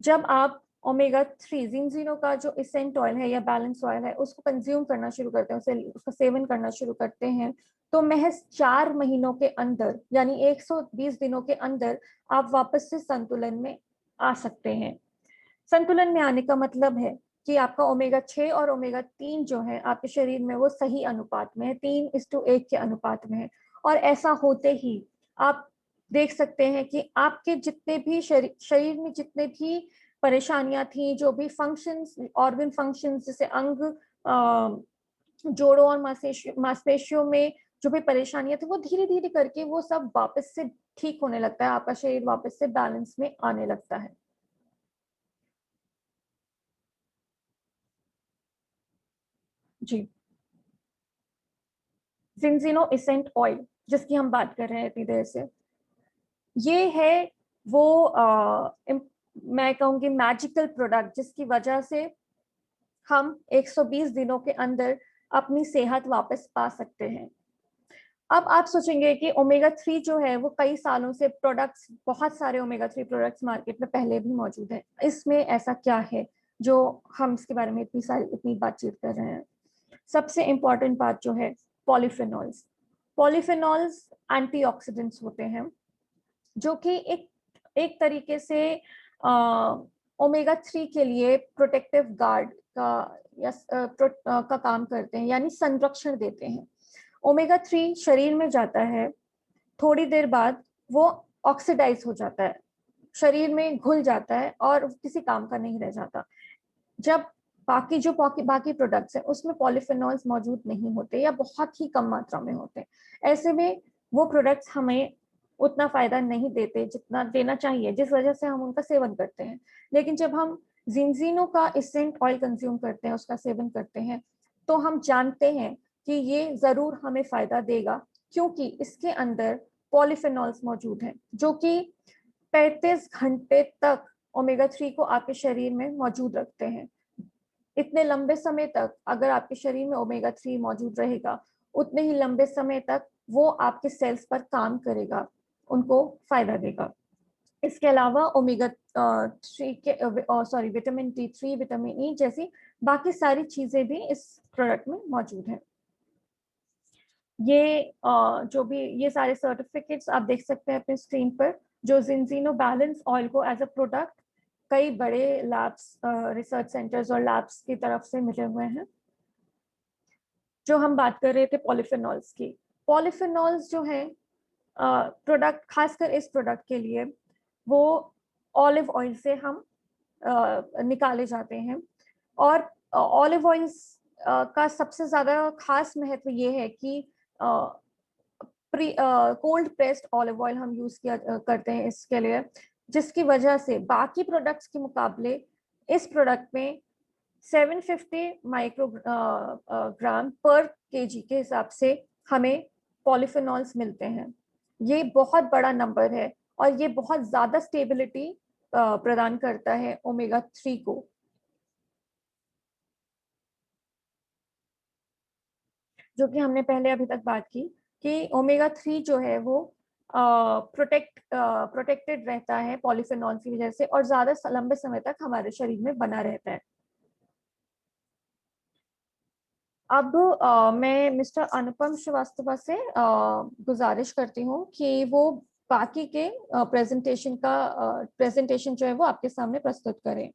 जब आप ओमेगा 3 जिनजिनो का जो इसेंट ऑयल है या बैलेंस ऑयल है, उसको कंज्यूम करना शुरू करते हैं, उसका सेवन करना शुरू करते हैं, तो महज 4 महीनों के अंदर, यानी 120 दिनों के अंदर, आप वापस से संतुलन में आ सकते हैं। संतुलन में आने का मतलब है कि आपका ओमेगा 6 और ओमेगा 3 जो है आपके शरीर में, वो सही अनुपात में है, 3:1 के अनुपात में है। और ऐसा होते ही आप देख सकते हैं कि आपके जितने भी शरीर में जितने भी परेशानियां थी, जो भी फंक्शंस, ऑर्गन फंक्शंस जैसे अंग, जोड़ों और मांसपेशियों में जो भी परेशानियां थी, वो धीरे धीरे करके वो सब वापस से ठीक होने लगता है, आपका शरीर वापस से बैलेंस में आने लगता है। जी, जिंजिनो इसेंट ऑयल जिसकी हम बात कर रहे हैं इतनी देर से, ये है वो मैं कहूंगी मैजिकल प्रोडक्ट जिसकी वजह से हम 120 दिनों के अंदर अपनी सेहत वापस पा सकते हैं। अब आप सोचेंगे कि ओमेगा 3 जो है वो कई सालों से प्रोडक्ट्स, बहुत सारे ओमेगा 3 प्रोडक्ट्स मार्केट में पहले भी मौजूद है, इसमें ऐसा क्या है जो हम इसके बारे में इतनी बातचीत कर रहे हैं। सबसे इंपॉर्टेंट बात जो है पॉलीफेनॉल्स। पॉलीफेनॉल्स एंटीऑक्सीडेंट्स होते हैं जो कि एक तरीके से ओमेगा 3 के लिए प्रोटेक्टिव गार्ड का का काम करते हैं, यानी संरक्षण देते हैं। ओमेगा 3 शरीर में जाता है, थोड़ी देर बाद वो ऑक्सीडाइज हो जाता है, शरीर में घुल जाता है और किसी काम का नहीं रह जाता। जब बाकी प्रोडक्ट्स हैं उसमें पॉलीफेनॉल्स मौजूद नहीं होते या बहुत ही कम मात्रा में होते हैं, ऐसे में वो प्रोडक्ट्स हमें उतना फायदा नहीं देते जितना देना चाहिए, जिस वजह से हम उनका सेवन करते हैं। लेकिन जब हम जिंजीनो का इसेंट ऑयल कंज्यूम करते हैं, उसका सेवन करते हैं, तो हम जानते हैं कि ये जरूर हमें फायदा देगा, क्योंकि इसके अंदर पॉलीफेनॉल्स मौजूद हैं जो कि 35 घंटे तक ओमेगा 3 को आपके शरीर में मौजूद रखते हैं। इतने लंबे समय तक अगर आपके शरीर में ओमेगा 3 मौजूद रहेगा, उतने ही लंबे समय तक वो आपके सेल्स पर काम करेगा, उनको फायदा देगा। इसके अलावा ओमेगा 3 के विटामिन D3, विटामिन ई जैसी बाकी सारी चीजें भी इस प्रोडक्ट में मौजूद हैं। ये जो भी ये सारे सर्टिफिकेट्स आप देख सकते हैं अपने स्क्रीन पर, जो जिंजीनो बैलेंस ऑयल को एज अ प्रोडक्ट कई बड़े लैब्स, रिसर्च सेंटर्स और लैब्स की तरफ से मिले हुए हैं। जो हम बात कर रहे थे पॉलीफेनॉल्स की, पॉलीफेनॉल्स जो है प्रोडक्ट, खासकर इस प्रोडक्ट के लिए वो ऑलिव ऑयल से हम निकाले जाते हैं। और ऑलिव ऑयल्स का सबसे ज्यादा खास महत्व ये है कि कोल्ड प्रेस्ड ऑलिव ऑयल हम यूज करते हैं इसके लिए, जिसकी वजह से बाकी प्रोडक्ट्स के मुकाबले इस प्रोडक्ट में 750 माइक्रोग्राम पर केजी के हिसाब से हमें पॉलीफेनॉल्स मिलते हैं। ये बहुत बड़ा नंबर है और ये बहुत ज्यादा स्टेबिलिटी प्रदान करता है ओमेगा 3 को। जो कि हमने पहले अभी तक बात की कि ओमेगा 3 जो है वो प्रोटेक्टेड रहता है पॉलीफेनॉल की वजह से, और ज्यादा लंबे समय तक हमारे शरीर में बना रहता है। अब मैं मिस्टर अनुपम श्रीवास्तव से गुजारिश करती हूँ कि वो बाकी के प्रेजेंटेशन जो है वो आपके सामने प्रस्तुत करें।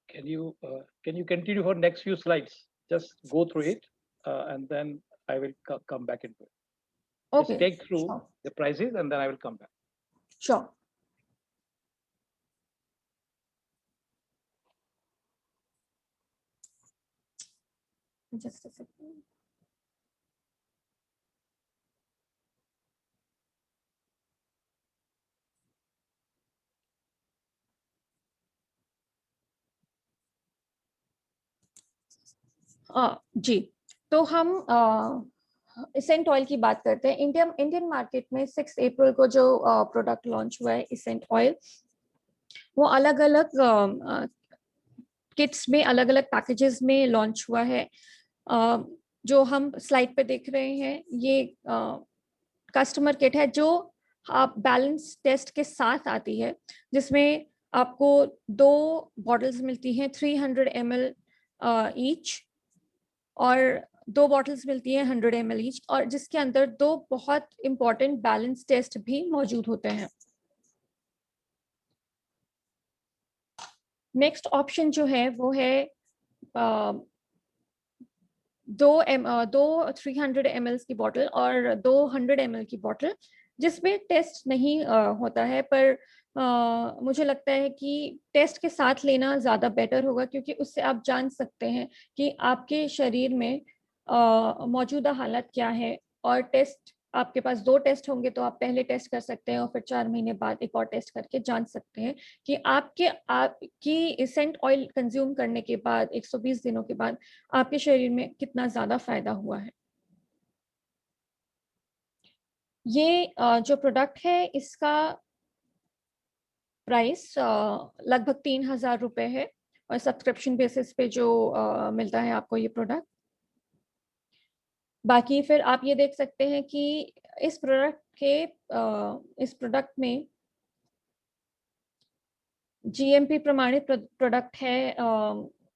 Can you continue for next few slides? Just go through it, and then I will come back into it. Okay. Just take through Sure. the prices, and then I will come back. Sure. Just a second. जी, तो हम इसेंट oil की बात करते हैं। Indian market में 6 अप्रैल को जो product launch हुआ है इसेंट ऑयल, वो अलग अलग किट्स में, अलग अलग पैकेजेस में लॉन्च हुआ है। जो हम स्लाइड पे देख रहे हैं ये कस्टमर किट है जो आप बैलेंस टेस्ट के साथ आती है, जिसमें आपको 2 बॉटल्स मिलती हैं 300 ml ईच, और 2 बॉटल्स मिलती हैं 100 ml ईच, और जिसके अंदर 2 बहुत इंपॉर्टेंट बैलेंस टेस्ट भी मौजूद होते हैं। नेक्स्ट ऑप्शन जो है वो है दो 300 ml की बॉटल और 200 ml की बॉटल, जिसमें टेस्ट नहीं होता है, पर मुझे लगता है कि टेस्ट के साथ लेना ज़्यादा बेटर होगा, क्योंकि उससे आप जान सकते हैं कि आपके शरीर में मौजूदा हालत क्या है। और टेस्ट, आपके पास 2 टेस्ट होंगे तो आप पहले टेस्ट कर सकते हैं और फिर 4 महीने बाद एक और टेस्ट करके जान सकते हैं कि आपकी एसेंट ऑयल कंज्यूम करने के बाद 120 दिनों के बाद आपके शरीर में कितना ज़्यादा फायदा हुआ है। ये जो प्रोडक्ट है इसका प्राइस लगभग 3000 रुपये है, और सब्सक्रिप्शन बेसिस पे जो मिलता है आपको ये प्रोडक्ट। बाकी फिर आप ये देख सकते हैं कि इस प्रोडक्ट में जीएमपी प्रमाणित प्रोडक्ट है,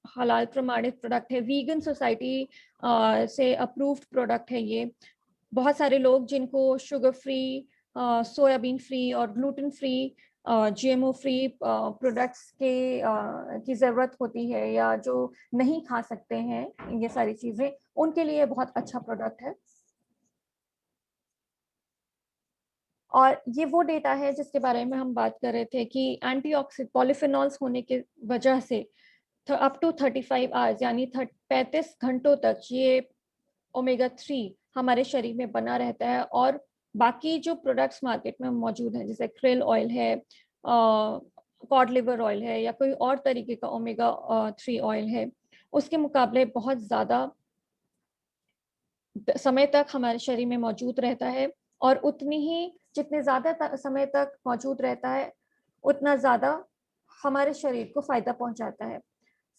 हलाल प्रमाणित प्रोडक्ट है, वीगन सोसाइटी से अप्रूव्ड प्रोडक्ट है ये। बहुत सारे लोग जिनको शुगर फ्री, सोयाबीन फ्री और gluten free, GMO free products की ज़रूरत होती है, या जो नहीं खा सकते हैं ये सारी चीज़ें, उनके लिए बहुत अच्छा प्रोडक्ट है। और ये वो डेटा है जिसके बारे में हम बात कर रहे थे कि एंटीऑक्सीडेंट पॉलीफेनॉल्स होने की वजह से अप टू 35 आवर्स यानी 35 घंटों तक ये ओमेगा 3 हमारे शरीर में बना रहता है। और बाकी जो प्रोडक्ट्स मार्केट में मौजूद हैं, जैसे क्रेल ऑयल है, कॉड लिवर ऑयल है, या कोई और तरीके का ओमेगा 3 ऑयल है, उसके मुकाबले बहुत ज़्यादा समय तक हमारे शरीर में मौजूद रहता है। और उतनी ही जितने ज़्यादा समय तक मौजूद रहता है, उतना ज़्यादा हमारे शरीर को फायदा पहुंचाता है।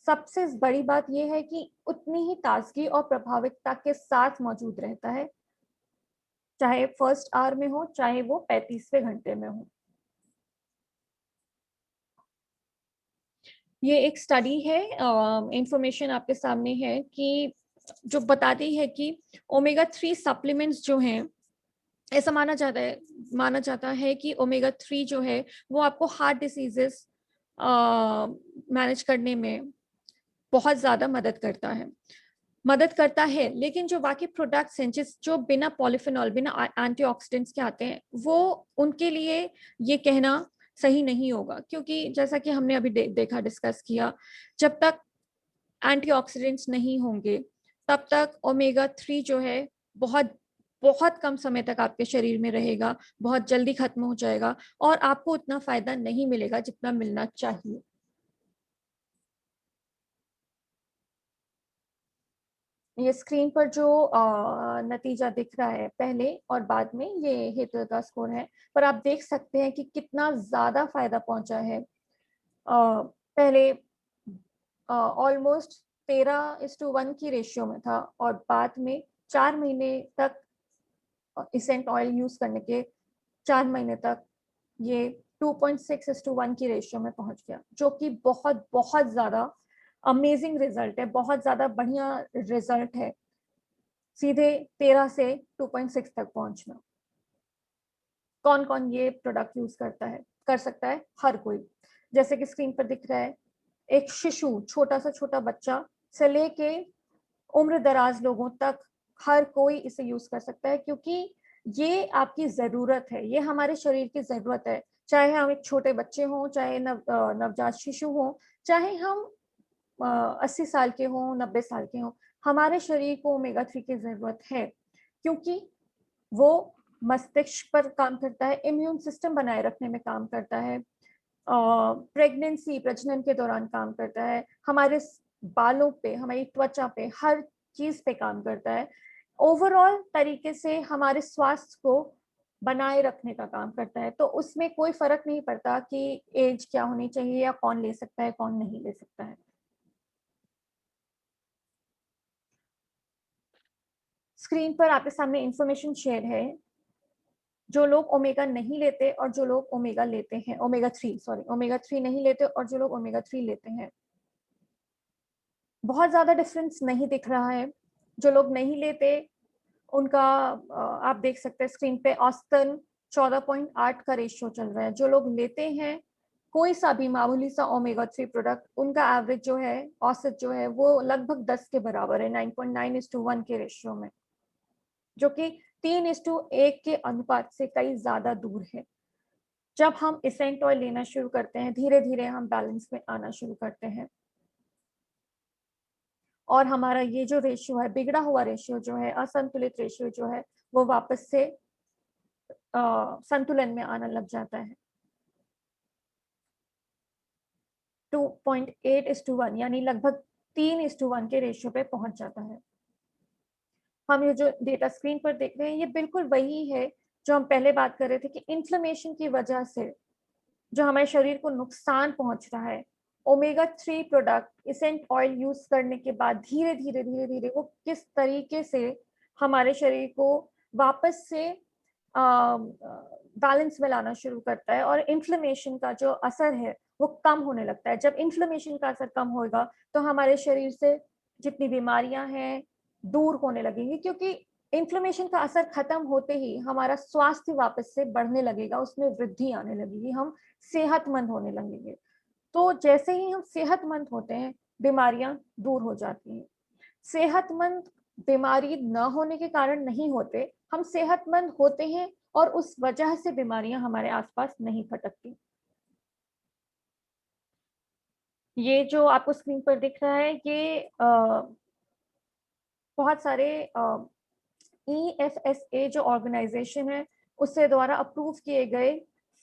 सबसे बड़ी बात यह है कि उतनी ही ताजगी और प्रभाविकता के साथ मौजूद रहता है, चाहे फर्स्ट आवर में हो, चाहे वो 35वें घंटे में हो। ये एक स्टडी है, इंफॉर्मेशन आपके सामने है कि जो बताती है कि ओमेगा 3 सप्लीमेंट्स जो हैं, ऐसा माना जाता है कि ओमेगा 3 जो है वो आपको हार्ट डिसीजेस मैनेज करने में बहुत ज़्यादा मदद करता है। लेकिन जो बाकी प्रोडक्ट्स हैं जो बिना पॉलीफेनॉल, बिना एंटीऑक्सीडेंट्स के आते हैं, वो उनके लिए ये कहना सही नहीं होगा, क्योंकि जैसा कि हमने अभी देखा, डिस्कस किया, जब तक एंटीऑक्सीडेंट्स नहीं होंगे तब तक ओमेगा 3 जो है बहुत बहुत कम समय तक आपके शरीर में रहेगा, बहुत जल्दी खत्म हो जाएगा, और आपको उतना फायदा नहीं मिलेगा जितना मिलना चाहिए। ये स्क्रीन पर जो नतीजा दिख रहा है पहले और बाद में, ये हेतल का स्कोर है, पर आप देख सकते हैं कि कितना ज्यादा फायदा पहुंचा है। पहले ऑलमोस्ट 13:1 की रेशियो में था, और बाद में 4 महीने तक इसेंट ऑयल यूज करने के 4 महीने तक ये 2.6:1 की रेशियो में पहुंच गया, जो कि बहुत बहुत ज्यादा अमेजिंग रिजल्ट है, बहुत ज्यादा बढ़िया रिजल्ट है, सीधे 13 से 2.6 तक पहुंचना। कौन कौन ये प्रोडक्ट यूज कर सकता है? हर कोई। जैसे कि स्क्रीन पर दिख रहा है, एक शिशु, छोटा सा छोटा बच्चा से लेके उम्र दराज लोगों तक हर कोई इसे यूज कर सकता है, क्योंकि ये आपकी जरूरत है, ये हमारे शरीर की जरूरत है। चाहे हम एक छोटे बच्चे हों, चाहे नवजात शिशु हों, चाहे हम 80 साल के हों, 90 साल के हों, हमारे शरीर को ओमेगा 3 की जरूरत है, क्योंकि वो मस्तिष्क पर काम करता है, इम्यून सिस्टम बनाए रखने में काम करता है, प्रेगनेंसी, प्रजनन के दौरान काम करता है, हमारे बालों पे, हमारी त्वचा पे, हर चीज पे काम करता है। ओवरऑल तरीके से हमारे स्वास्थ्य को बनाए रखने का काम करता है। तो उसमें कोई फर्क नहीं पड़ता कि एज क्या होनी चाहिए, या कौन ले सकता है, कौन नहीं ले सकता है। स्क्रीन पर आपके सामने इंफॉर्मेशन शेयर है, जो लोग ओमेगा नहीं लेते और जो लोग ओमेगा लेते हैं, ओमेगा 3 नहीं लेते और जो लोग ओमेगा 3 लेते हैं, बहुत ज्यादा डिफरेंस नहीं दिख रहा है। जो लोग नहीं लेते उनका आप देख सकते हैं स्क्रीन पे, औसतन 14.8 का रेशियो चल रहा है। जो लोग लेते हैं कोई सा भी मामूली सा ओमेगा 3 प्रोडक्ट, उनका एवरेज जो है, औसत जो है वो लगभग 10 के बराबर है, 9.9:1 के रेशियो में, जो कि 3:1 के अनुपात से कई ज्यादा दूर है। जब हम इसेंट ऑयल लेना शुरू करते हैं, धीरे धीरे हम बैलेंस में आना शुरू करते हैं और हमारा ये जो रेशियो है, बिगड़ा हुआ रेशियो जो है, असंतुलित रेशियो जो है, वो वापस से संतुलन में आना लग जाता है। 2.8:1 यानी लगभग 3:1 के रेशियो पे पहुंच जाता है। हम ये जो डेटा स्क्रीन पर देख रहे हैं, ये बिल्कुल वही है जो हम पहले बात कर रहे थे कि इन्फ्लेमेशन की वजह से जो हमारे शरीर को नुकसान पहुंच रहा है, ओमेगा 3 प्रोडक्ट इसेंट ऑयल यूज करने के बाद धीरे धीरे धीरे धीरे वो किस तरीके से हमारे शरीर को वापस से बैलेंस में लाना शुरू करता है और इन्फ्लेमेशन का जो असर है वो कम होने लगता है। जब इन्फ्लेमेशन का असर कम होगा तो हमारे शरीर से जितनी बीमारियां हैं दूर होने लगेंगी, क्योंकि इन्फ्लेमेशन का असर खत्म होते ही हमारा स्वास्थ्य वापस से बढ़ने लगेगा, उसमें वृद्धि आने लगेगी, हम सेहतमंद होने लगेंगे। तो जैसे ही हम सेहतमंद होते हैं, बीमारियां दूर हो जाती हैं। सेहतमंद बीमारी न होने के कारण नहीं होते, हम सेहतमंद होते हैं और उस वजह से बीमारियां हमारे आसपास नहीं फटकती। ये जो आपको स्क्रीन पर दिख रहा है, ये बहुत सारे EFSA जो ऑर्गेनाइजेशन है उससे द्वारा अप्रूव किए गए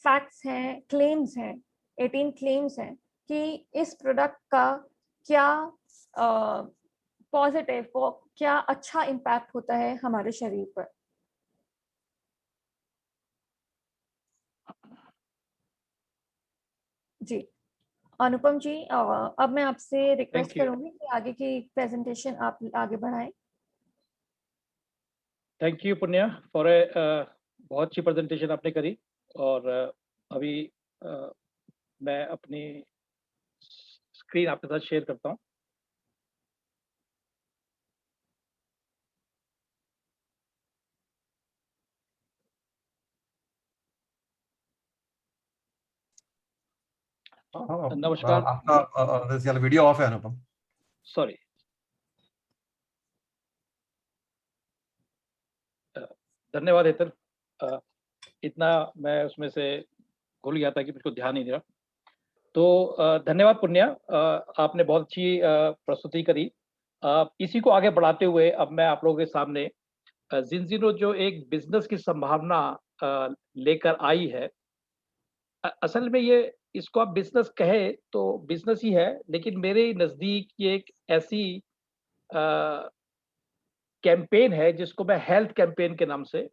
फैक्ट्स हैं, क्लेम्स हैं, 18 क्लेम्स हैं कि इस प्रोडक्ट का क्या पॉजिटिव, क्या अच्छा इम्पैक्ट होता है हमारे शरीर पर। जी अनुपम जी, अब मैं आपसे रिक्वेस्ट Thank you. करूंगी कि आगे की प्रेजेंटेशन आप आगे बढ़ाएं। थैंक यू पुण्या फॉर ए बहुत अच्छी प्रेजेंटेशन आपने करी। और अभी मैं अपनी स्क्रीन आपके साथ शेयर करता हूँ। नमस्कार। आपका वीडियो ऑफ है अनुपम। सॉरी, धन्यवाद हेतल। इतना मैं उसमें से भूल गया था कि मुझको ध्यान नहीं दिया। तो धन्यवाद पुण्या, आपने बहुत अच्छी प्रस्तुति करी। इसी को आगे बढ़ाते हुए अब मैं आप लोगों के सामने जिनजिनो जो एक बिजनेस की संभावना लेकर आई है। असल में ये, इसको आप बिजनेस कहे तो बिजनेस ही है, लेकिन मेरे नजदीक ये एक ऐसी कैंपेन है जिसको मैं हेल्थ कैंपेन के नाम से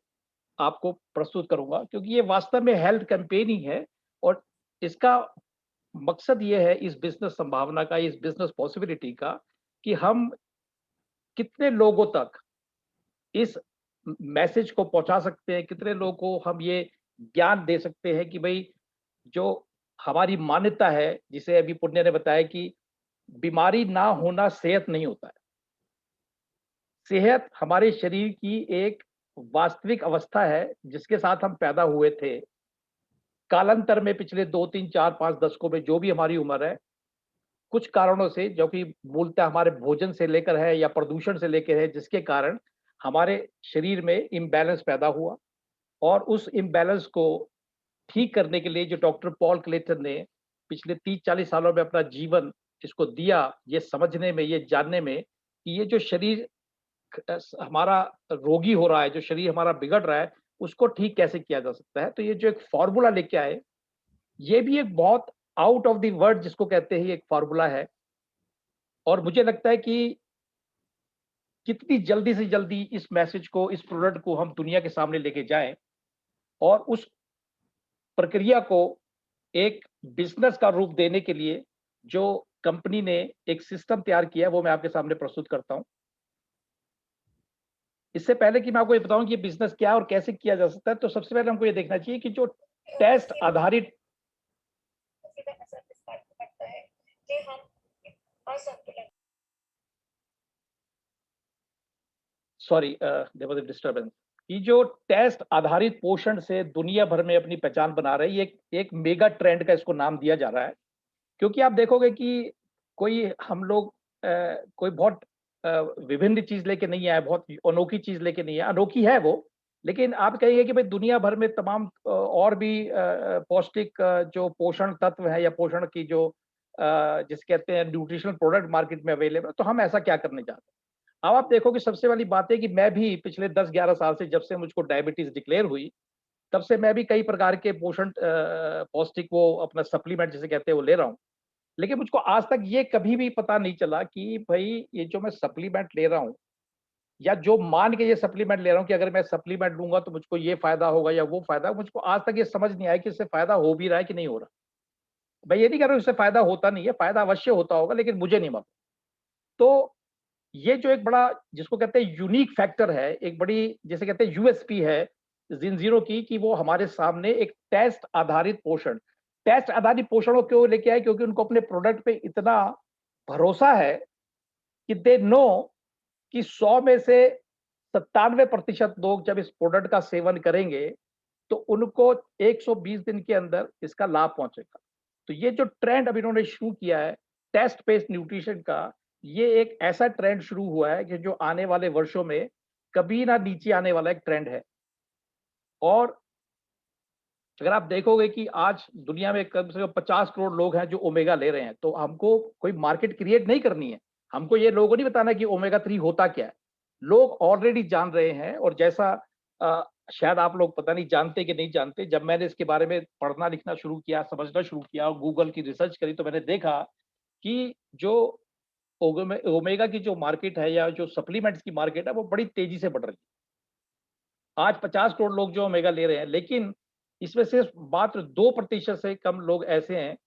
आपको प्रस्तुत करूंगा, क्योंकि ये वास्तव में हेल्थ कैंपेन ही है। और इसका मकसद ये है इस बिजनेस संभावना का, इस बिजनेस पॉसिबिलिटी का, कि हम कितने लोगों तक इस मैसेज को पहुंचा सकते हैं, कितने लोगों को हम ये ज्ञान दे सकते हैं कि भाई जो हमारी मान्यता है, जिसे अभी पुण्य ने बताया कि बीमारी ना होना सेहत नहीं होता है। सेहत हमारे शरीर की एक वास्तविक अवस्था है जिसके साथ हम पैदा हुए थे। कालांतर में पिछले 2, 3, 4, 5 दशकों में जो भी हमारी उम्र है, कुछ कारणों से, जो कि मूलतः हमारे भोजन से लेकर है या प्रदूषण से लेकर है, जिसके कारण हमारे शरीर में इम्बैलेंस पैदा हुआ। और उस इम्बैलेंस को ठीक करने के लिए जो डॉक्टर पॉल क्लेटन ने पिछले 30-40 सालों में अपना जीवन इसको दिया, ये समझने में, ये जानने में कि ये जो शरीर हमारा रोगी हो रहा है, जो शरीर हमारा बिगड़ रहा है, उसको ठीक कैसे किया जा सकता है। तो ये जो एक फॉर्मूला लेके आए, ये भी एक बहुत आउट ऑफ द वर्ड जिसको कहते हैं एक फॉर्मूला है। और मुझे लगता है कि कितनी जल्दी से जल्दी इस मैसेज को, इस प्रोडक्ट को हम दुनिया के सामने लेके जाएं और उस प्रक्रिया को एक बिजनेस का रूप देने के लिए जो कंपनी ने एक सिस्टम तैयार किया है, वो मैं आपके सामने प्रस्तुत करता हूं। इससे पहले कि मैं आपको ये बताऊं कि ये बिजनेस क्या है और कैसे किया जा सकता है, तो सबसे पहले हमको ये देखना चाहिए कि जो टेस्ट आधारित sorry there was a disturbance कि जो टेस्ट आधारित पोषण से दुनिया भर में अपनी पहचान बना रही है, एक मेगा ट्रेंड का इसको नाम दिया जा रहा है। क्योंकि आप देखोगे कि कोई हम लोग कोई बहुत विभिन्न चीज लेके नहीं आए, बहुत अनोखी चीज लेके नहीं आए, अनोखी है वो, लेकिन आप कहेंगे कि भाई दुनिया भर में तमाम और भी पौष्टिक जो पोषण तत्व है या पोषण की जो जिसे कहते हैं न्यूट्रिशनल प्रोडक्ट मार्केट में अवेलेबल, तो हम ऐसा क्या करने जा रहे हैं। अब आप देखो कि सबसे वाली बात है कि मैं भी पिछले 10-11 साल से, जब से मुझको डायबिटीज डिक्लेयर हुई, तब से मैं भी कई प्रकार के पोषण पौष्टिक वो अपना सप्लीमेंट जिसे कहते हैं वो ले रहा हूँ। लेकिन मुझको आज तक ये कभी भी पता नहीं चला कि भाई ये जो मैं सप्लीमेंट ले रहा हूँ या जो मान के ये सप्लीमेंट ले रहा हूँ कि अगर मैं सप्लीमेंट लूंगा तो मुझको ये फायदा होगा या वो फायदा, मुझको आज तक ये समझ नहीं आया कि इससे फायदा हो भी रहा है कि नहीं हो रहा। मैं ये नहीं कह रहा हूँ इससे फायदा होता नहीं है, फायदा अवश्य होता होगा, लेकिन मुझे नहीं मालूम। तो ये जो एक बड़ा जिसको कहते हैं यूनिक फैक्टर है, एक बड़ी जिसे कहते हैं यूएसपी है जिंजीरो की, कि वो हमारे सामने एक टेस्ट आधारित पोषण को क्यों लेके आए, क्योंकि उनको अपने प्रोडक्ट पे इतना भरोसा है कि दे नो कि 100 में से 97% लोग जब इस प्रोडक्ट का सेवन करेंगे तो उनको 120 दिन के अंदर इसका लाभ पहुंचेगा। तो ये जो ट्रेंड अभी इन्होंने शुरू किया है टेस्ट बेस्ड न्यूट्रिशन का, ये एक ऐसा ट्रेंड शुरू हुआ है कि जो आने वाले वर्षों में कभी ना नीचे आने वाला एक ट्रेंड है। और अगर आप देखोगे कि आज दुनिया में कम से कम 50 करोड़ लोग हैं जो ओमेगा ले रहे हैं, तो हमको कोई मार्केट क्रिएट नहीं करनी है, हमको ये लोगों नहीं बताना कि ओमेगा 3 होता क्या है। लोग ऑलरेडी जान रहे हैं। और जैसा शायद आप लोग पता नहीं जानते कि नहीं जानते, जब मैंने इसके बारे में पढ़ना लिखना शुरू किया, समझना शुरू किया और गूगल की रिसर्च करी, तो मैंने देखा कि जो ओमेगा की जो मार्केट है या जो सप्लीमेंट्स की मार्केट है वो बड़ी तेजी से बढ़ रही है। आज 50 करोड़ लोग जो ओमेगा ले रहे हैं, लेकिन इसमें से मात्र 2% से कम लोग ऐसे हैं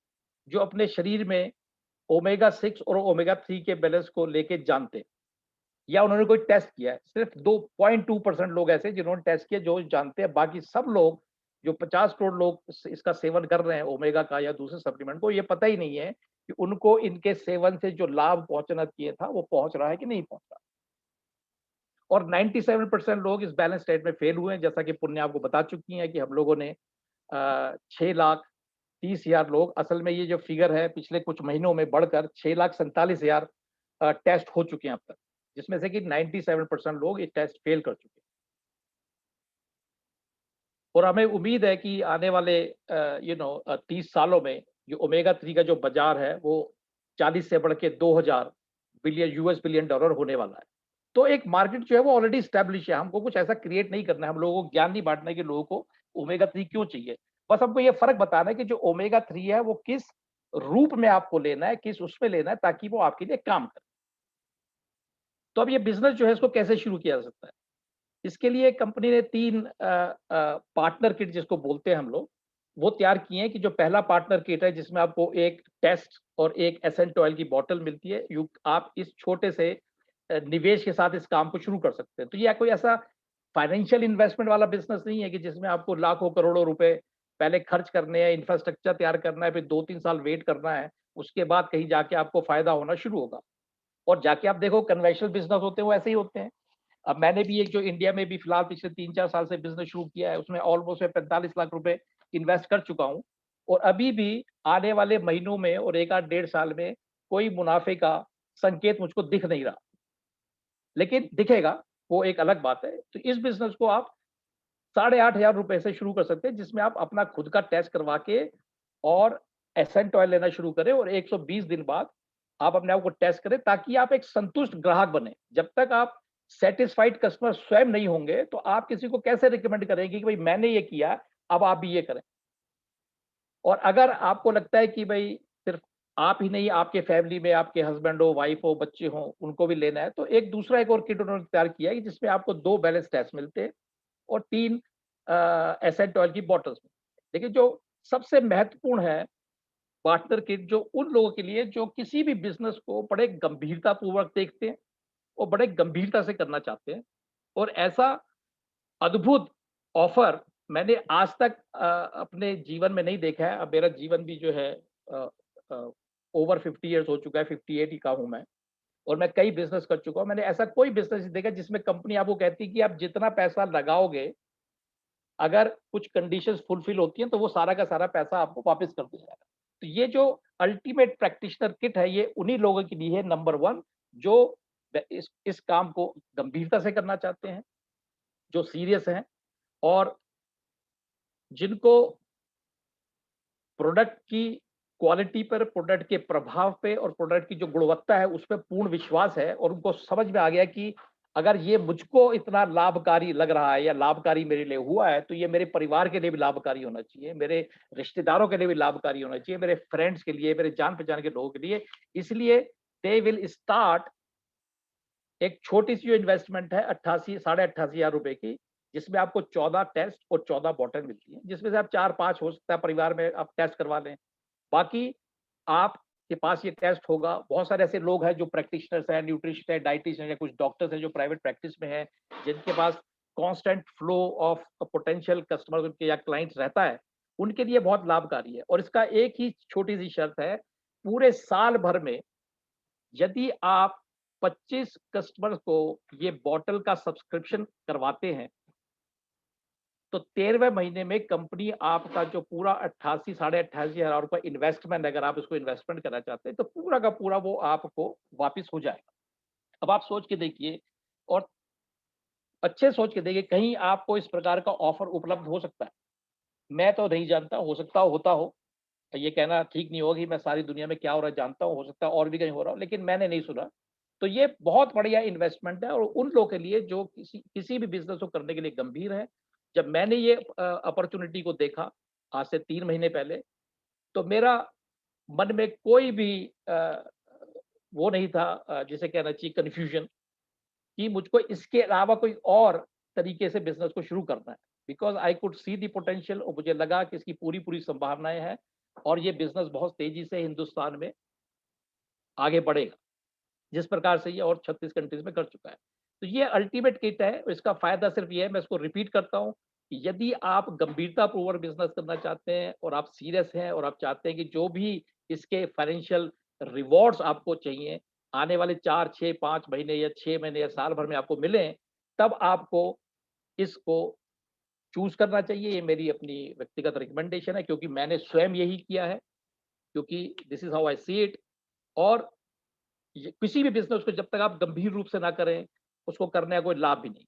जो अपने शरीर में ओमेगा 6 और ओमेगा 3 के बैलेंस को लेके जानते हैं या उन्होंने कोई टेस्ट किया है। सिर्फ 2.2% लोग ऐसे जिन्होंने टेस्ट किया जो जानते हैं। बाकी सब लोग जो 50 करोड़ लोग इसका सेवन कर रहे हैं ओमेगा का या दूसरे सप्लीमेंट को, ये पता ही नहीं है कि उनको इनके सेवन से जो लाभ पहुंचना चाहिए था वो पहुंच रहा है कि नहीं पहुंच रहा। और 97% लोग इस बैलेंस डाइट में फेल हुए हैं। जैसा कि पुण्य आपको बता चुकी हैं कि हम लोगों ने 6,30,000 लोग, असल में ये जो फिगर है पिछले कुछ महीनों में बढ़कर 6,47,000 टेस्ट हो चुके हैं अब तक, जिसमें से कि 97% लोग ये टेस्ट फेल कर चुके हैं। और हमें उम्मीद है कि आने वाले 30 सालों में जो ओमेगा 3 का जो बाजार है वो 40 से बढ़ के 2000 बिलियन यूएस बिलियन डॉलर होने वाला है। तो एक मार्केट जो है वो ऑलरेडी स्टैब्लिश है। हमको कुछ ऐसा क्रिएट नहीं करना है, हम लोगों को ज्ञान नहीं बांटना है कि लोगों को ओमेगा 3 क्यों चाहिए। बस हमको ये फर्क बताना है कि जो ओमेगा 3 है वो किस रूप में आपको लेना है, किस उसमें लेना है, ताकि वो आपके लिए काम करे। तो अब ये बिजनेस जो है इसको कैसे शुरू किया जा सकता है। इसके लिए कंपनी ने 3 पार्टनर किट जिसको बोलते हैं हम लोग, वो तैयार किए हैं। कि जो पहला पार्टनर किट है जिसमें आपको एक टेस्ट और एक एसेंट ऑयल की बोतल मिलती है। आप इस छोटे से निवेश के साथ इस काम को शुरू कर सकते हैं। तो ये कोई ऐसा फाइनेंशियल इन्वेस्टमेंट वाला बिजनेस नहीं है कि जिसमें आपको लाखों करोड़ों रुपए पहले खर्च करने हैं, इंफ्रास्ट्रक्चर तैयार करना है, फिर 2-3 साल वेट करना है, उसके बाद कहीं जाके आपको फायदा होना शुरू होगा। और जाके आप देखो कन्वेंशनल बिजनेस होते हैं वो ऐसे ही होते हैं। अब मैंने भी एक जो इंडिया में भी फिलहाल पिछले 3-4 साल से बिजनेस शुरू किया है, उसमें ऑलमोस्ट 45 लाख रुपए इन्वेस्ट कर चुका हूँ। और अभी भी आने वाले महीनों में और 1 आध 1.5 साल में कोई मुनाफे का संकेत मुझको दिख नहीं रहा, लेकिन दिखेगा, वो एक अलग बात है। तो इस बिजनेस को आप 8,500 रुपए से शुरू कर सकते हैं, जिसमें आप अपना खुद का टेस्ट करवा के और एसेंट ऑयल लेना शुरू करें और 120 दिन बाद आप अपने आप को टेस्ट करें, ताकि आप एक संतुष्ट ग्राहक बने। जब तक आप सैटिस्फाइड कस्टमर स्वयं नहीं होंगे तो आप किसी को कैसे रिकमेंड करेंगे कि भाई मैंने ये किया, अब आप भी ये करें। और अगर आपको लगता है कि भाई सिर्फ आप ही नहीं, आपके फैमिली में आपके हस्बैंड हो, वाइफ हो, बच्चे हो, उनको भी लेना है, तो एक दूसरा एक और किट उन्होंने तैयार किया है जिसमें आपको 2 बैलेंस टेस्ट मिलते हैं और 3 एसेंट ऑयल की बॉटल्स में। लेकिन जो सबसे महत्वपूर्ण है पार्टनर किट, जो उन लोगों के लिए जो किसी भी बिजनेस को बड़े गंभीरता पूर्वक देखते हैं और बड़े गंभीरता से करना चाहते हैं। और ऐसा अद्भुत ऑफर मैंने आज तक अपने जीवन में नहीं देखा है। अब मेरा जीवन भी जो है ओवर 50 इयर्स हो चुका है, 58 ही का हूं मैं। और मैं कई बिजनेस कर चुका हूँ, मैंने ऐसा कोई बिजनेस नहीं देखा जिसमें कंपनी आपको कहती कि आप जितना पैसा लगाओगे, अगर कुछ कंडीशंस फुलफिल होती हैं तो वो सारा का सारा पैसा आपको वापस कर दिया जाएगा। तो ये जो अल्टीमेट प्रैक्टिशनर किट है, ये उन्हीं लोगों के लिए है, नंबर 1 जो इस काम को गंभीरता से करना चाहते हैं, जो सीरियस हैं और जिनको प्रोडक्ट की क्वालिटी पर, प्रोडक्ट के प्रभाव पे और प्रोडक्ट की जो गुणवत्ता है उस पे पूर्ण विश्वास है और उनको समझ में आ गया कि अगर ये मुझको इतना लाभकारी लग रहा है या लाभकारी मेरे लिए हुआ है, तो ये मेरे परिवार के लिए भी लाभकारी होना चाहिए, मेरे रिश्तेदारों के लिए भी लाभकारी होना चाहिए, मेरे फ्रेंड्स के लिए, मेरे जान-पहचान के लोगों के लिए। इसलिए दे विल स्टार्ट एक छोटी-सी जो इन्वेस्टमेंट है 88 साढ़े 88,000 रुपए की, जिसमें आपको 14 टेस्ट और 14 बॉटल मिलती है, जिसमें से आप 4-5 हो सकता है परिवार में आप टेस्ट करवा लें। बाकी आपके पास ये टेस्ट होगा। बहुत सारे ऐसे लोग हैं जो प्रैक्टिशनर्स हैं, न्यूट्रिशन है, डायटीशियन है, कुछ डॉक्टर्स हैं जो प्राइवेट प्रैक्टिस में हैं, जिनके पास constant flow of potential customers उनके या क्लाइंट्स रहता है, उनके लिए बहुत लाभकारी है। और इसका एक ही छोटी-सी शर्त है, पूरे साल भर में यदि आप 25 कस्टमर्स को ये बॉटल का सब्सक्रिप्शन करवाते हैं, तो 13वें महीने में कंपनी आपका जो पूरा 88 साढ़े 88,000 रुपए इन्वेस्टमेंट, अगर आप इसको इन्वेस्टमेंट करना चाहते हैं, तो पूरा का पूरा वो आपको वापस हो जाएगा। अब आप सोच के देखिए और अच्छे सोच के देखिए, कहीं आपको इस प्रकार का ऑफर उपलब्ध हो सकता है। मैं तो नहीं जानता, हो सकता हो होता हो। ये कहना ठीक नहीं होगा कि मैं सारी दुनिया में क्या हो रहा है जानता हूँ, हो सकता है और भी कहीं हो रहा हो, लेकिन मैंने नहीं सुना। तो ये बहुत बढ़िया इन्वेस्टमेंट है और उन लोगों के लिए जो किसी भी बिज़नेस को करने के लिए गंभीर है। जब मैंने ये अपॉर्च्युनिटी को देखा आज से 3 महीने पहले, तो मेरा मन में कोई भी वो नहीं था, जिसे कहना चाहिए कन्फ्यूजन, कि मुझको इसके अलावा कोई और तरीके से बिज़नेस को शुरू करना है। Because I could see the potential और मुझे लगा कि इसकी पूरी-पूरी संभावनाएँ हैं और ये बिज़नेस बहुत तेज़ी से हिंदुस्तान में आगे बढ़ेगा, जिस प्रकार से ये और 36 कंट्रीज़ में कर चुका है। तो ये अल्टीमेट किट है और इसका फ़ायदा सिर्फ़ ये है, मैं इसको रिपीट करता हूँ, कि यदि आप गंभीरतापूर्वक बिज़नेस करना चाहते हैं और आप सीरियस हैं और आप चाहते हैं कि जो भी इसके फाइनेंशियल रिवॉर्ड्स आपको चाहिए, आने वाले 4, 6, 5 महीने या 6 महीने या साल भर में आपको मिलें, तब आपको इसको चूज़ करना चाहिए। ये मेरी अपनी व्यक्तिगत रिकमेंडेशन है क्योंकि मैंने स्वयं यही किया है, क्योंकि this is how I see it. और ये किसी भी बिज़नेस को जब तक आप गंभीर रूप से ना करें, उसको करने का कोई लाभ भी नहीं।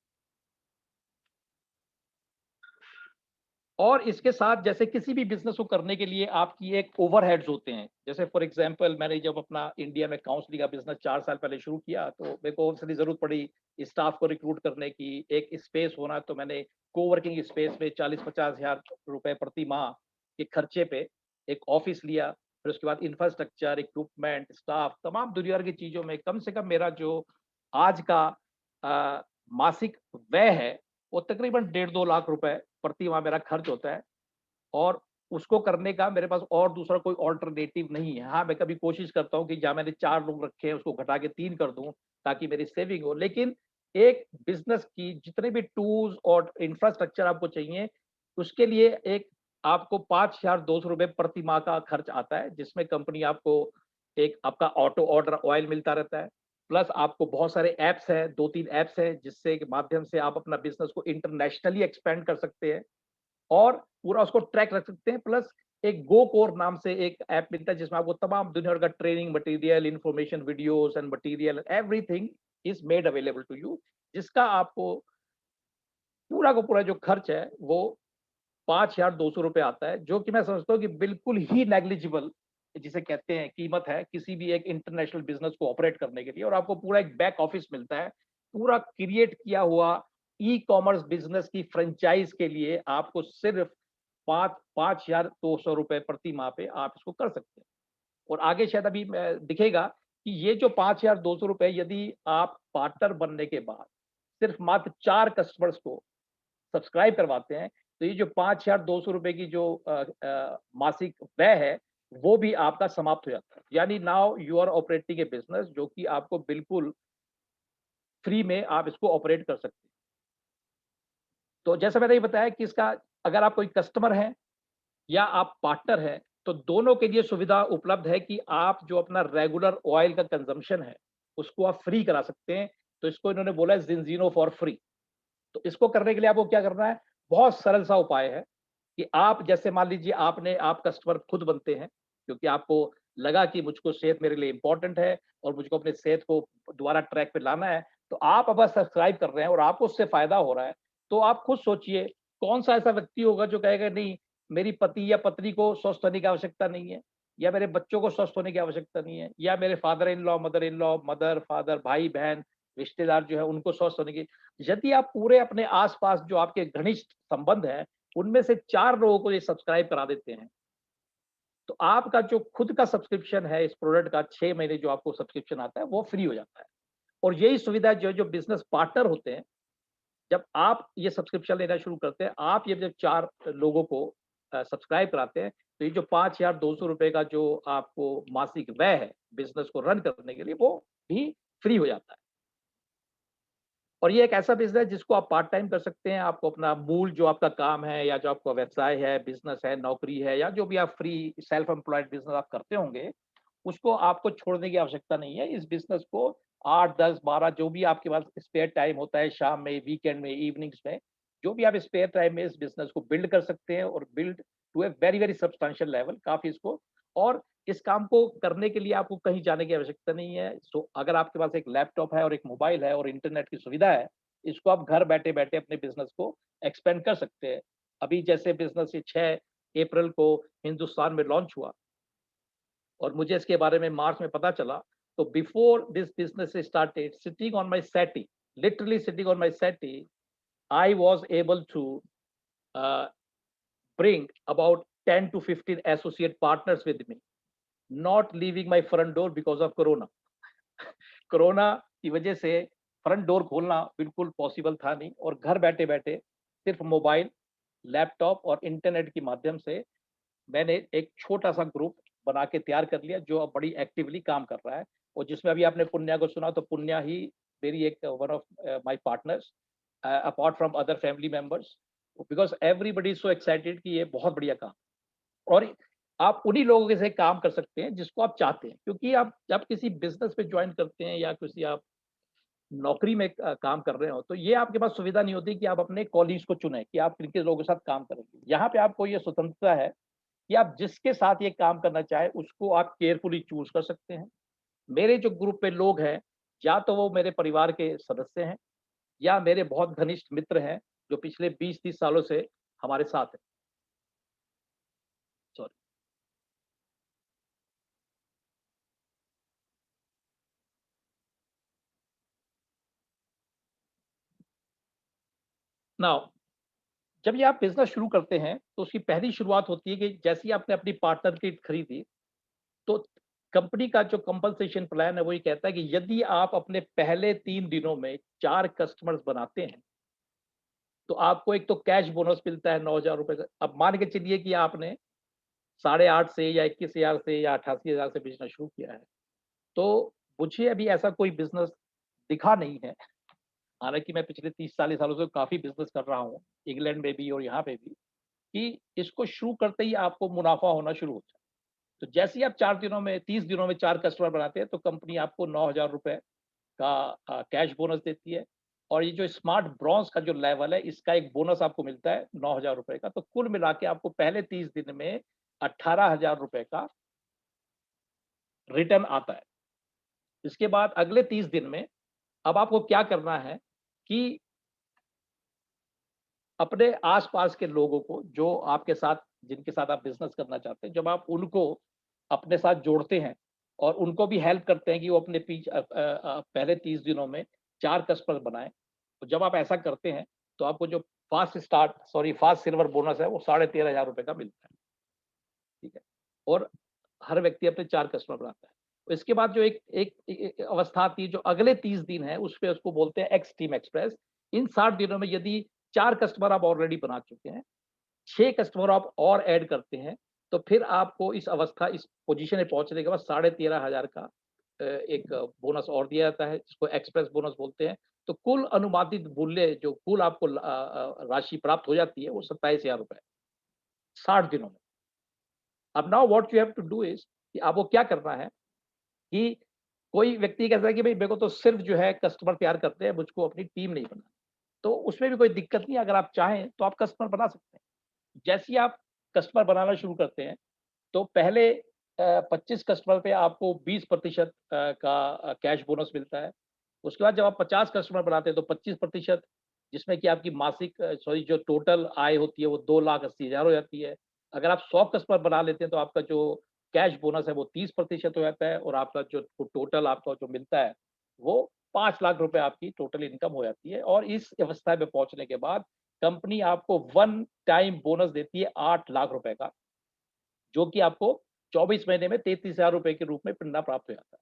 और इसके साथ जैसे किसी भी बिज़नेस को करने के लिए आपकी एक ओवरहेड्स होते हैं। जैसे फॉर एग्ज़ाम्पल मैंने जब अपना इंडिया में काउंसलिंग का बिज़नेस 4 साल पहले शुरू किया, तो मेरे को ऑब्वियसली ज़रूरत पड़ी स्टाफ को रिक्रूट करने की, एक स्पेस होना, तो मैंने कोवर्किंग स्पेस में 40-50 हज़ार रुपए प्रति माह के खर्चे पे एक ऑफ़िस लिया। फिर उसके बाद इंफ्रास्ट्रक्चर, इक्विपमेंट, स्टाफ, तमाम दुनिया भर की चीज़ों में कम से कम मेरा जो आज का मासिक व्यय है, वो तकरीबन डेढ़ 2 लाख रुपए प्रति माह मेरा खर्च होता है और उसको करने का मेरे पास और दूसरा कोई अल्टरनेटिव नहीं है। हाँ, मैं कभी कोशिश करता हूँ कि जहाँ मैंने 4 लोग रखे हैं उसको घटा के 3 कर दूँ ताकि मेरी सेविंग हो। लेकिन एक बिज़नेस की जितने भी टूल्स और इंफ्रास्ट्रक्चर आपको चाहिए, उसके लिए एक आपको ₹5,200 प्रति माह का खर्च आता है, जिसमें कंपनी आपको एक आपका ऑटो ऑर्डर ऑयल मिलता रहता है। प्लस आपको बहुत सारे ऐप्स हैं, 2-3 ऐप्स हैं, जिससे के माध्यम से आप अपना बिज़नेस को इंटरनेशनली एक्सपेंड कर सकते हैं। और पूरा उसको ट्रैक रख सकते हैं। प्लस एक गो कोर नाम से एक ऐप मिलता है जिसमें आपको तमाम दुनिया भर का training material, information, videos and material, everything is made available to you, जिसका आपको पूरा का पूरा जो खर्च है वो ₹5,200 आता है, जो कि मैं समझता हूँ कि बिल्कुल ही नेग्लिजिबल जिसे कहते हैं कीमत है किसी भी एक इंटरनेशनल बिजनेस को ऑपरेट करने के लिए। और आपको पूरा एक बैक ऑफिस मिलता है, पूरा क्रिएट किया हुआ ई कॉमर्स बिजनेस की फ्रेंचाइज के लिए आपको सिर्फ 5,200 प्रति माह पे आप इसको कर सकते हैं। और आगे शायद अभी दिखेगा कि ये जो ₹5,200 यदि आप पार्टनर बनने के बाद सिर्फ मात्र 4 कस्टमर्स को सब्सक्राइब करवाते हैं, तो ये जो ₹5,200 की जो मासिक व्यय है, वो भी आपका समाप्त हो जाता है। यानी now you are operating a business जो कि आपको बिल्कुल फ्री में आप इसको ऑपरेट कर सकते हैं। तो जैसा मैंने ये बताया कि इसका अगर आप कोई कस्टमर हैं या आप पार्टनर हैं, तो दोनों के लिए सुविधा उपलब्ध है कि आप जो अपना रेगुलर ऑयल का कंज़म्पशन है, उसको आप फ्री करा सकते हैं। तो इसको इन्होंने बोला है ज़िंजीनो फॉर फ्री। तो इसको करने के लिए आपको क्या करना है, बहुत सरल सा उपाय है कि आप जैसे मान लीजिए आप कस्टमर खुद बनते हैं, क्योंकि आपको लगा कि मुझको सेहत मेरे लिए इम्पोर्टेंट है और मुझको अपने सेहत को दोबारा ट्रैक पे लाना है, तो आप अगर सब्सक्राइब कर रहे हैं और आपको उससे फ़ायदा हो रहा है, तो आप खुद सोचिए कौन-सा ऐसा व्यक्ति होगा जो कहेगा नहीं, मेरी पति या पत्नी को स्वस्थ होने की आवश्यकता नहीं है, या मेरे बच्चों को स्वस्थ होने की आवश्यकता नहीं है, या मेरे father in law, mother, father, भाई-बहन, रिश्तेदार जो है उनको स्वस्थ होने की। यदि आप पूरे अपने आस-पास जो आपके घनिष्ठ संबंध हैं, उनमें से 4 लोगों को ये सब्सक्राइब करा देते हैं, तो आपका जो खुद का सब्सक्रिप्शन है इस प्रोडक्ट का 6 महीने जो आपको सब्सक्रिप्शन आता है, वो फ्री हो जाता है। और यही सुविधा जो जो बिज़नेस पार्टनर होते हैं, जब आप ये सब्सक्रिप्शन लेना शुरू करते हैं, आप ये जब 4 लोगों को सब्सक्राइब कराते हैं, तो ये जो ₹5200 का जो आपको मासिक व्यय है, बिज़नेस को रन करने के लिए, वो भी फ्री हो जाता है। और ये एक ऐसा बिज़नेस है जिसको आप पार्ट टाइम कर सकते हैं। आपको अपना मूल जो आपका काम है या जो आपका व्यवसाय है, बिज़नेस है, नौकरी है या जो भी आप फ्री सेल्फ एम्प्लॉयड बिज़नेस आप करते होंगे, उसको आपको छोड़ने की आवश्यकता नहीं है। इस बिज़नेस को 8, 10, 12 जो भी आपके पास स्पेयर टाइम होता है, शाम में, वीकेंड में, इवनिंग्स में, जो भी आप स्पेयर टाइम में इस बिज़नेस को बिल्ड कर सकते हैं और build to a very, very substantial level, काफ़ी इसको। और इस काम को करने के लिए आपको कहीं जाने की आवश्यकता नहीं है। सो अगर आपके पास एक लैपटॉप है और एक मोबाइल है और इंटरनेट की सुविधा है, इसको आप घर बैठे-बैठे अपने बिज़नेस को एक्सपेंड कर सकते हैं। अभी जैसे बिज़नेस ये 6 अप्रैल को हिंदुस्तान में लॉन्च हुआ और मुझे इसके बारे में मार्च में पता चला, तो before this business started, sitting on my settee, literally sitting on my settee, I was able to uh, bring about 10 to 15 associate partners with me, not leaving my front door because of Corona. Corona की वजह से front door खोलना बिल्कुल possible था नहीं और घर बैठे-बैठे सिर्फ मोबाइल, लैपटॉप और इंटरनेट के माध्यम से मैंने एक छोटा-सा ग्रुप बना के तैयार कर लिया जो अब बड़ी एक्टिवली काम कर रहा है और जिसमें अभी आपने पुण्या को सुना तो पुण्या ही मेरी एक one of my partners apart from other family members because everybody is so excited कि ये बहुत बढ़िया काम और आप उन्हीं लोगों के से काम कर सकते हैं जिसको आप चाहते हैं क्योंकि आप जब किसी बिज़नेस में जॉइन करते हैं या किसी आप नौकरी में काम कर रहे हो तो ये आपके पास सुविधा नहीं होती कि आप अपने कॉलीग्स को चुनें कि आप किन-किन लोगों के साथ काम करेंगे। यहाँ पे आपको ये स्वतंत्रता है कि आप जिसके साथ ये काम करना चाहें, उसको आप केयरफुली चूज़ कर सकते हैं। मेरे जो ग्रुप में लोग हैं, या तो वो मेरे परिवार के सदस्य हैं या मेरे बहुत घनिष्ठ मित्र हैं, जो पिछले 20-30 सालों से हमारे साथ हैं। सॉरी। नाउ जब ये आप बिज़नेस शुरू करते हैं, तो उसकी पहली शुरुआत होती है कि जैसे ही आपने अपनी पार्टनर किट खरीदी, तो कंपनी का जो कंपनसेशन प्लान है, वो ये कहता है कि यदि आप अपने पहले 3 दिनों में 4 कस्टमर्स बनाते हैं, तो आपको एक तो कैश बोनस मिलता है ₹9,000 का। अब मान के चलिए कि आपने साढ़े 8 से या 21,000 से या 88,000 से बेचना शुरू किया है। तो मुझे अभी ऐसा कोई बिज़नेस दिखा नहीं है, हालाँकि मैं पिछले 30-40 सालों से काफ़ी बिज़नेस कर रहा हूँ, इंग्लैंड में भी और यहाँ पे भी, कि इसको शुरू करते ही आपको मुनाफ़ा होना शुरू होता है। तो जैसे ही आप 4 दिनों में 30 दिनों में 4 कस्टमर बनाते हैं, तो कंपनी आपको ₹9,000 का कैश बोनस देती है और ये जो स्मार्ट ब्रॉन्ज़ का जो लेवल है, इसका एक बोनस आपको मिलता है ₹9,000 का। तो कुल मिला के आपको पहले 30 दिन में ₹18,000 का रिटर्न आता है। इसके बाद अगले 30 दिन में अब आपको क्या करना है कि अपने आस-पास के लोगों को जो आपके साथ जिनके साथ आप बिज़नेस करना चाहते हैं, जब आप उनको अपने साथ जोड़ते हैं और उनको भी हेल्प करते हैं कि वो अपने पहले 30 दिनों में 4 कस्टमर बनाएँ। तो जब आप ऐसा करते हैं, तो आपको जो फास्ट सिल्वर बोनस है, वो ₹13,500 का मिलता है, ठीक है? और हर व्यक्ति अपने 4 कस्टमर बनाता है। तो इसके बाद जो एक एक ए एक अवस्था आती है, जो अगले 30 दिन है, उसपे उसको बोलते हैं एक्स टीम एक्सप्रेस। इन 60 दिनों में यदि 4 कस्टमर आप ऑलरेडी बना चुके हैं, 6 कस्टमर आप और ऐड करते हैं, तो फिर आपको इस पोज़ीशन में पहुँचने के बाद 13,500 का एक बोनस और दिया जाता है, जिसको एक्सप्रेस बोनस बोलते हैं। तो कुल अनुमानित मूल्य जो कुल आपको राशि प्राप्त हो जाती है, वो ₹27,000 है, 60 दिनों में। अब now what you have to do is कि आपको क्या करना है कि कोई व्यक्ति कहता है कि भाई मेरे को तो सिर्फ जो है कस्टमर प्यार करते हैं, मुझको अपनी टीम नहीं बनानी। तो उसमें भी कोई दिक्कत नहीं है, अगर आप चाहें तो आप कस्टमर बना सकते हैं। जैसे ही आप कस्टमर बनाना शुरू करते हैं, तो पहले 25 कस्टमर पे आपको 20% का कैश बोनस मिलता है। उसके बाद जब आप 50 कस्टमर बनाते हैं तो 25%, जिसमें कि आपकी मासिक जो टोटल आय होती है वो 2,80,000 हो जाती है। अगर आप 100 कस्टमर बना लेते हैं तो आपका जो कैश बोनस है वो 30% हो जाता है और आपका जो टोटल आपको जो मिलता है वो 5 लाख रुपए आपकी टोटल इनकम हो जाती है। और इस अवस्था में पहुंचने के बाद कंपनी आपको वन टाइम बोनस देती है 8 लाख रुपए का, जो कि आपको 24 महीने में 33,000 रुपए के रूप में पिंडा प्राप्त हो जाता है।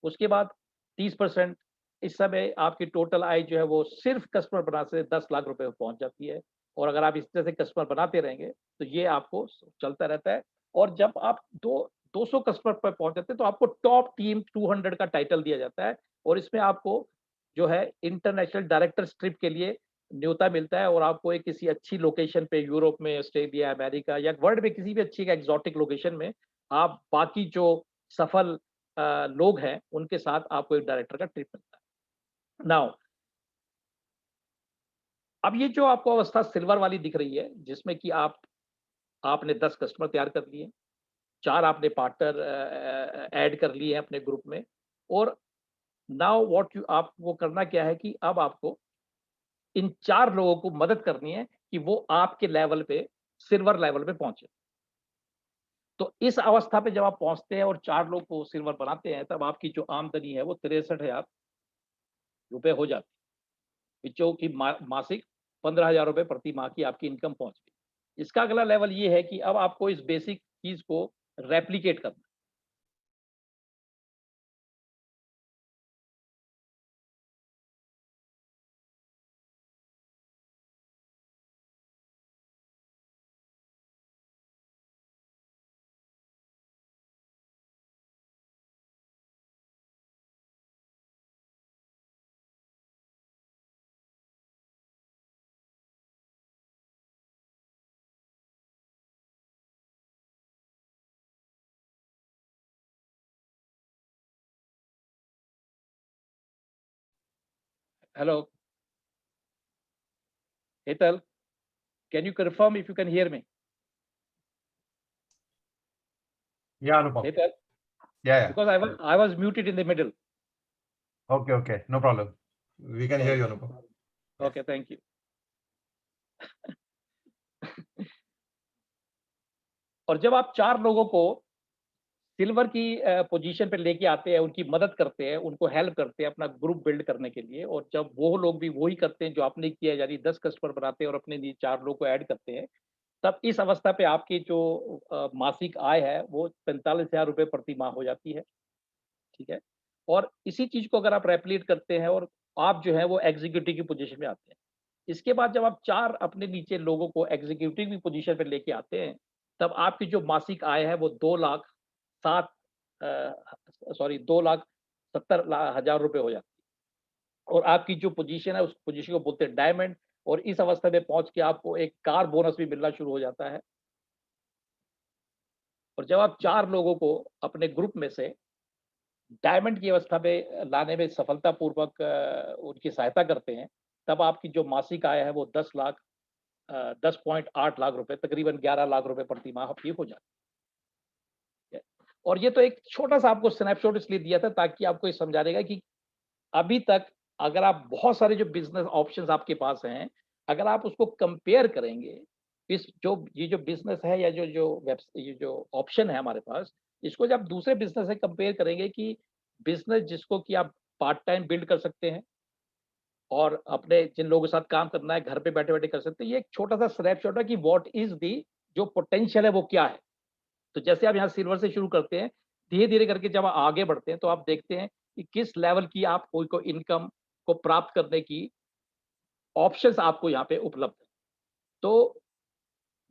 उसके बाद 30%, इस समय आपकी टोटल आय जो है वो सिर्फ कस्टमर बनाने से 10 लाख रुपए पहुंच जाती है। और अगर आप इस तरह से कस्टमर बनाते रहेंगे तो ये आपको चलता रहता है। और जब आप 200 कस्टमर पर पहुंच जाते हैं तो आपको टॉप टीम 200 का टाइटल दिया जाता है और इसमें आपको जो है इंटरनेशनल डायरेक्टर ट्रिप के लिए न्योता मिलता है और आपको एक किसी अच्छी लोकेशन पे यूरोप में, ऑस्ट्रेलिया, अमेरिका या वर्ल्ड में किसी भी अच्छी एक्सोटिक लोकेशन में आप बाकी जो सफल लोग हैं उनके साथ आपको एक डायरेक्टर का ट्रिप मिलता है। नाउ अब ये जो आपको अवस्था सिल्वर वाली दिख रही है, जिसमें कि आपने 10 कस्टमर तैयार कर लिए, 4 आपने पार्टनर ऐड कर लिए हैं अपने ग्रुप में, और नाउ व्हाट यू आपको करना क्या है कि अब आपको इन 4 लोगों को मदद करनी है कि वो आपके लेवल पे, सिल्वर लेवल पे पहुंचे। तो इस अवस्था पे जब आप पहुंचते हैं और 4 लोग को सिल्वर बनाते हैं, तब आपकी जो आमदनी है वो 63,000 रुपए हो जाती है, जो कि मासिक 15,000 रुपए प्रति माह की आपकी इनकम पहुंच गई। इसका अगला लेवल ये है कि अब आपको इस बेसिक चीज को रेप्लिकेट करना है। Hello Hetal, can you confirm if you can hear me? Yeah, Anupam. Hetal, Yeah. because I was muted in the middle. Okay. No problem. We can hear you, Anupam. Okay, thank you. और जब आप 4 लोगों को silver की position पे लेके आते हैं, उनकी मदद करते हैं, उनको हेल्प करते हैं अपना ग्रुप बिल्ड करने के लिए, और जब वो लोग भी वही करते हैं जो आपने किया, यानी 10 कस्टमर बनाते हैं और अपने लिए 4 लोग को ऐड करते हैं, तब इस अवस्था पे आपकी जो मासिक आय है वो 45,000 रुपए प्रति माह हो जाती है। ठीक है। और इसी चीज को अगर आप रेप्लिकेट करते हैं और आप जो है वो एग्जीक्यूटिव की पोजीशन में आते हैं, इसके बाद जब आप 4 अपने नीचे लोगों को एग्जीक्यूटिव की पोजीशन पे लेके आते हैं, तब आपकी जो मासिक आय है वो 2,70,000 रुपए हो जाती है। और आपकी जो पोजीशन है उस पोजीशन को बोलते हैं डायमंड, और इस अवस्था में पहुंच के आपको एक कार बोनस भी मिलना शुरू हो जाता है। और जब आप 4 लोगों को अपने ग्रुप में से डायमंड की अवस्था में लाने में सफलतापूर्वक उनकी सहायता करते हैं, तब आपकी जो मासिक आय है वो 10.8 लाख रुपए, तकरीबन 11 लाख रुपए प्रति माह आपकी हो जाती है। और ये तो एक छोटा सा आपको स्नैपशॉट इसलिए दिया था ताकि आपको ये समझा देगा कि अभी तक अगर आप बहुत सारे जो बिजनेस ऑप्शंस आपके पास हैं, अगर आप उसको कंपेयर करेंगे, ये जो बिजनेस है या ये जो ऑप्शन है हमारे पास, इसको जब दूसरे बिजनेस से कंपेयर करेंगे कि बिजनेस जिसको कि आप पार्ट टाइम बिल्ड कर सकते हैं और अपने जिन लोगों के साथ काम करना है घर पे बैठे-बैठे कर सकते हैं। ये एक छोटा-सा स्नैपशॉट है कि व्हाट इज़ द जो पोटेंशियल है वो क्या है। तो जैसे आप यहाँ सिल्वर से शुरू करते हैं, धीरे-धीरे करके जब आप आगे बढ़ते हैं तो आप देखते हैं कि किस लेवल की आप कोई इनकम को प्राप्त करने की ऑप्शंस आपको यहाँ पे उपलब्ध है। तो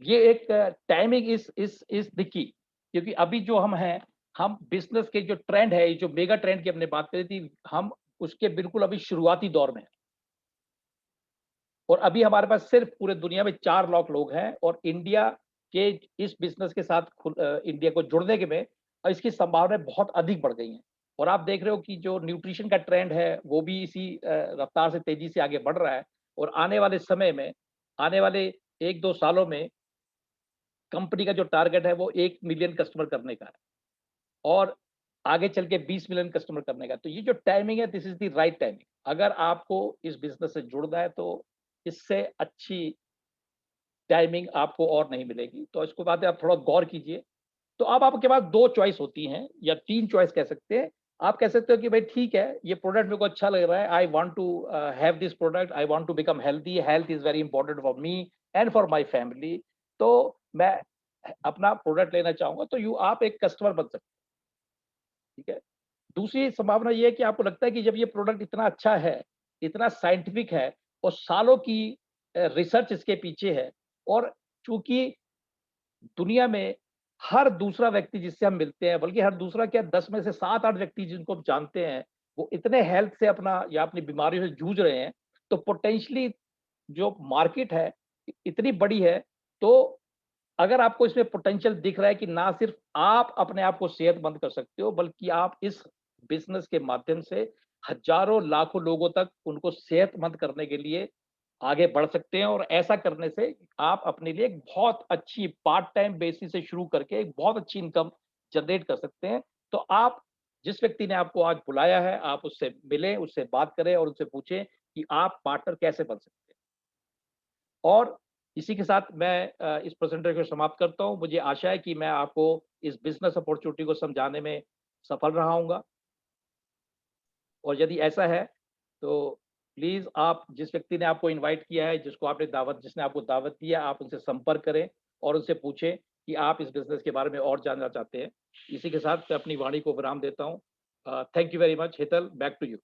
ये एक टाइमिंग इज द की, क्योंकि अभी जो हम हैं, हम बिजनेस के जो ट्रेंड है, जो मेगा ट्रेंड की हमने बात करी थी, हम उसके बिल्कुल अभी शुरुआती दौर में हैं। और अभी हमारे पास सिर्फ पूरे दुनिया में 4 लाख लोग हैं और इंडिया के इस बिजनेस के साथ इंडिया को जुड़ने के में इसकी संभावनाएं बहुत अधिक बढ़ गई हैं। और आप देख रहे हो कि जो न्यूट्रिशन का ट्रेंड है वो भी इसी रफ्तार से तेजी से आगे बढ़ रहा है, और आने वाले समय में, आने वाले 1-2 सालों में कंपनी का जो टारगेट है वो 1 मिलियन कस्टमर करने का है, और आगे चल के 20 मिलियन कस्टमर करने का। तो ये जो टाइमिंग है, this is the right timing. अगर आपको इस बिज़नेस से जुड़ना है तो इससे अच्छी टाइमिंग आपको और नहीं मिलेगी। तो इसको बात है, आप थोड़ा गौर कीजिए। तो अब आपके पास 2 चॉइस होती हैं या 3 चॉइस कह सकते हैं। आप कह सकते हो कि भाई ठीक है, ये प्रोडक्ट मेरे को अच्छा लग रहा है, I want to have this product, I want to become healthy, health is very important for me and for my family. तो मैं अपना प्रोडक्ट लेना चाहूँगा, तो आप एक कस्टमर बन सकते हैं, ठीक है। दूसरी संभावना ये है कि आपको लगता है कि जब ये प्रोडक्ट इतना अच्छा है, इतना साइंटिफिक है और सालों की रिसर्च इसके पीछे है, और चूँकि दुनिया में हर दूसरा व्यक्ति जिससे हम मिलते हैं, बल्कि हर दूसरा क्या, 10 में से 7-8 व्यक्ति जिनको हम जानते हैं, वो इतने हेल्थ से अपना या अपनी बीमारियों से जूझ रहे हैं, तो पोटेंशियली जो मार्केट है इतनी बड़ी है। तो अगर आपको इसमें पोटेंशियल दिख रहा है कि ना सिर्फ आप अपने आप को सेहतमंद कर सकते हो, बल्कि आप इस बिज़नेस के माध्यम से हज़ारों, लाखों लोगों तक उनको सेहतमंद करने के लिए आगे बढ़ सकते हैं, और ऐसा करने से आप अपने लिए एक बहुत अच्छी पार्ट टाइम बेसिस से शुरू करके एक बहुत अच्छी इनकम जनरेट कर सकते हैं। तो आप, जिस व्यक्ति ने आपको आज बुलाया है, आप उससे मिलें, उससे बात करें और उससे पूछें कि आप पार्टनर कैसे बन सकते हैं। और इसी के साथ मैं इस प्रेजेंटेशन को समाप्त करता हूँ। मुझे आशा है कि मैं आपको इस बिज़नेस अपॉर्च्युनिटी को समझाने में सफल रहा हूँगा, और यदि ऐसा है तो प्लीज़ आप, जिस व्यक्ति ने आपको इनवाइट किया है, जिसने आपको दावत दी है, आप उनसे संपर्क करें और उनसे पूछें कि आप इस बिज़नेस के बारे में और जानना चाहते हैं। इसी के साथ मैं अपनी वाणी को विराम देता हूँ। Thank you very much. Hetal, back to you.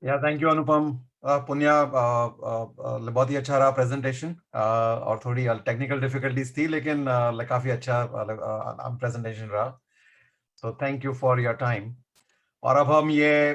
या थैंक यू अनुपम। पुण्या, बहुत ही अच्छा रहा प्रेजेंटेशन, और थोड़ी टेक्निकल डिफिकल्टीज थी, लेकिन काफी अच्छा प्रेजेंटेशन रहा। तो thank you for your time. और अब हम ये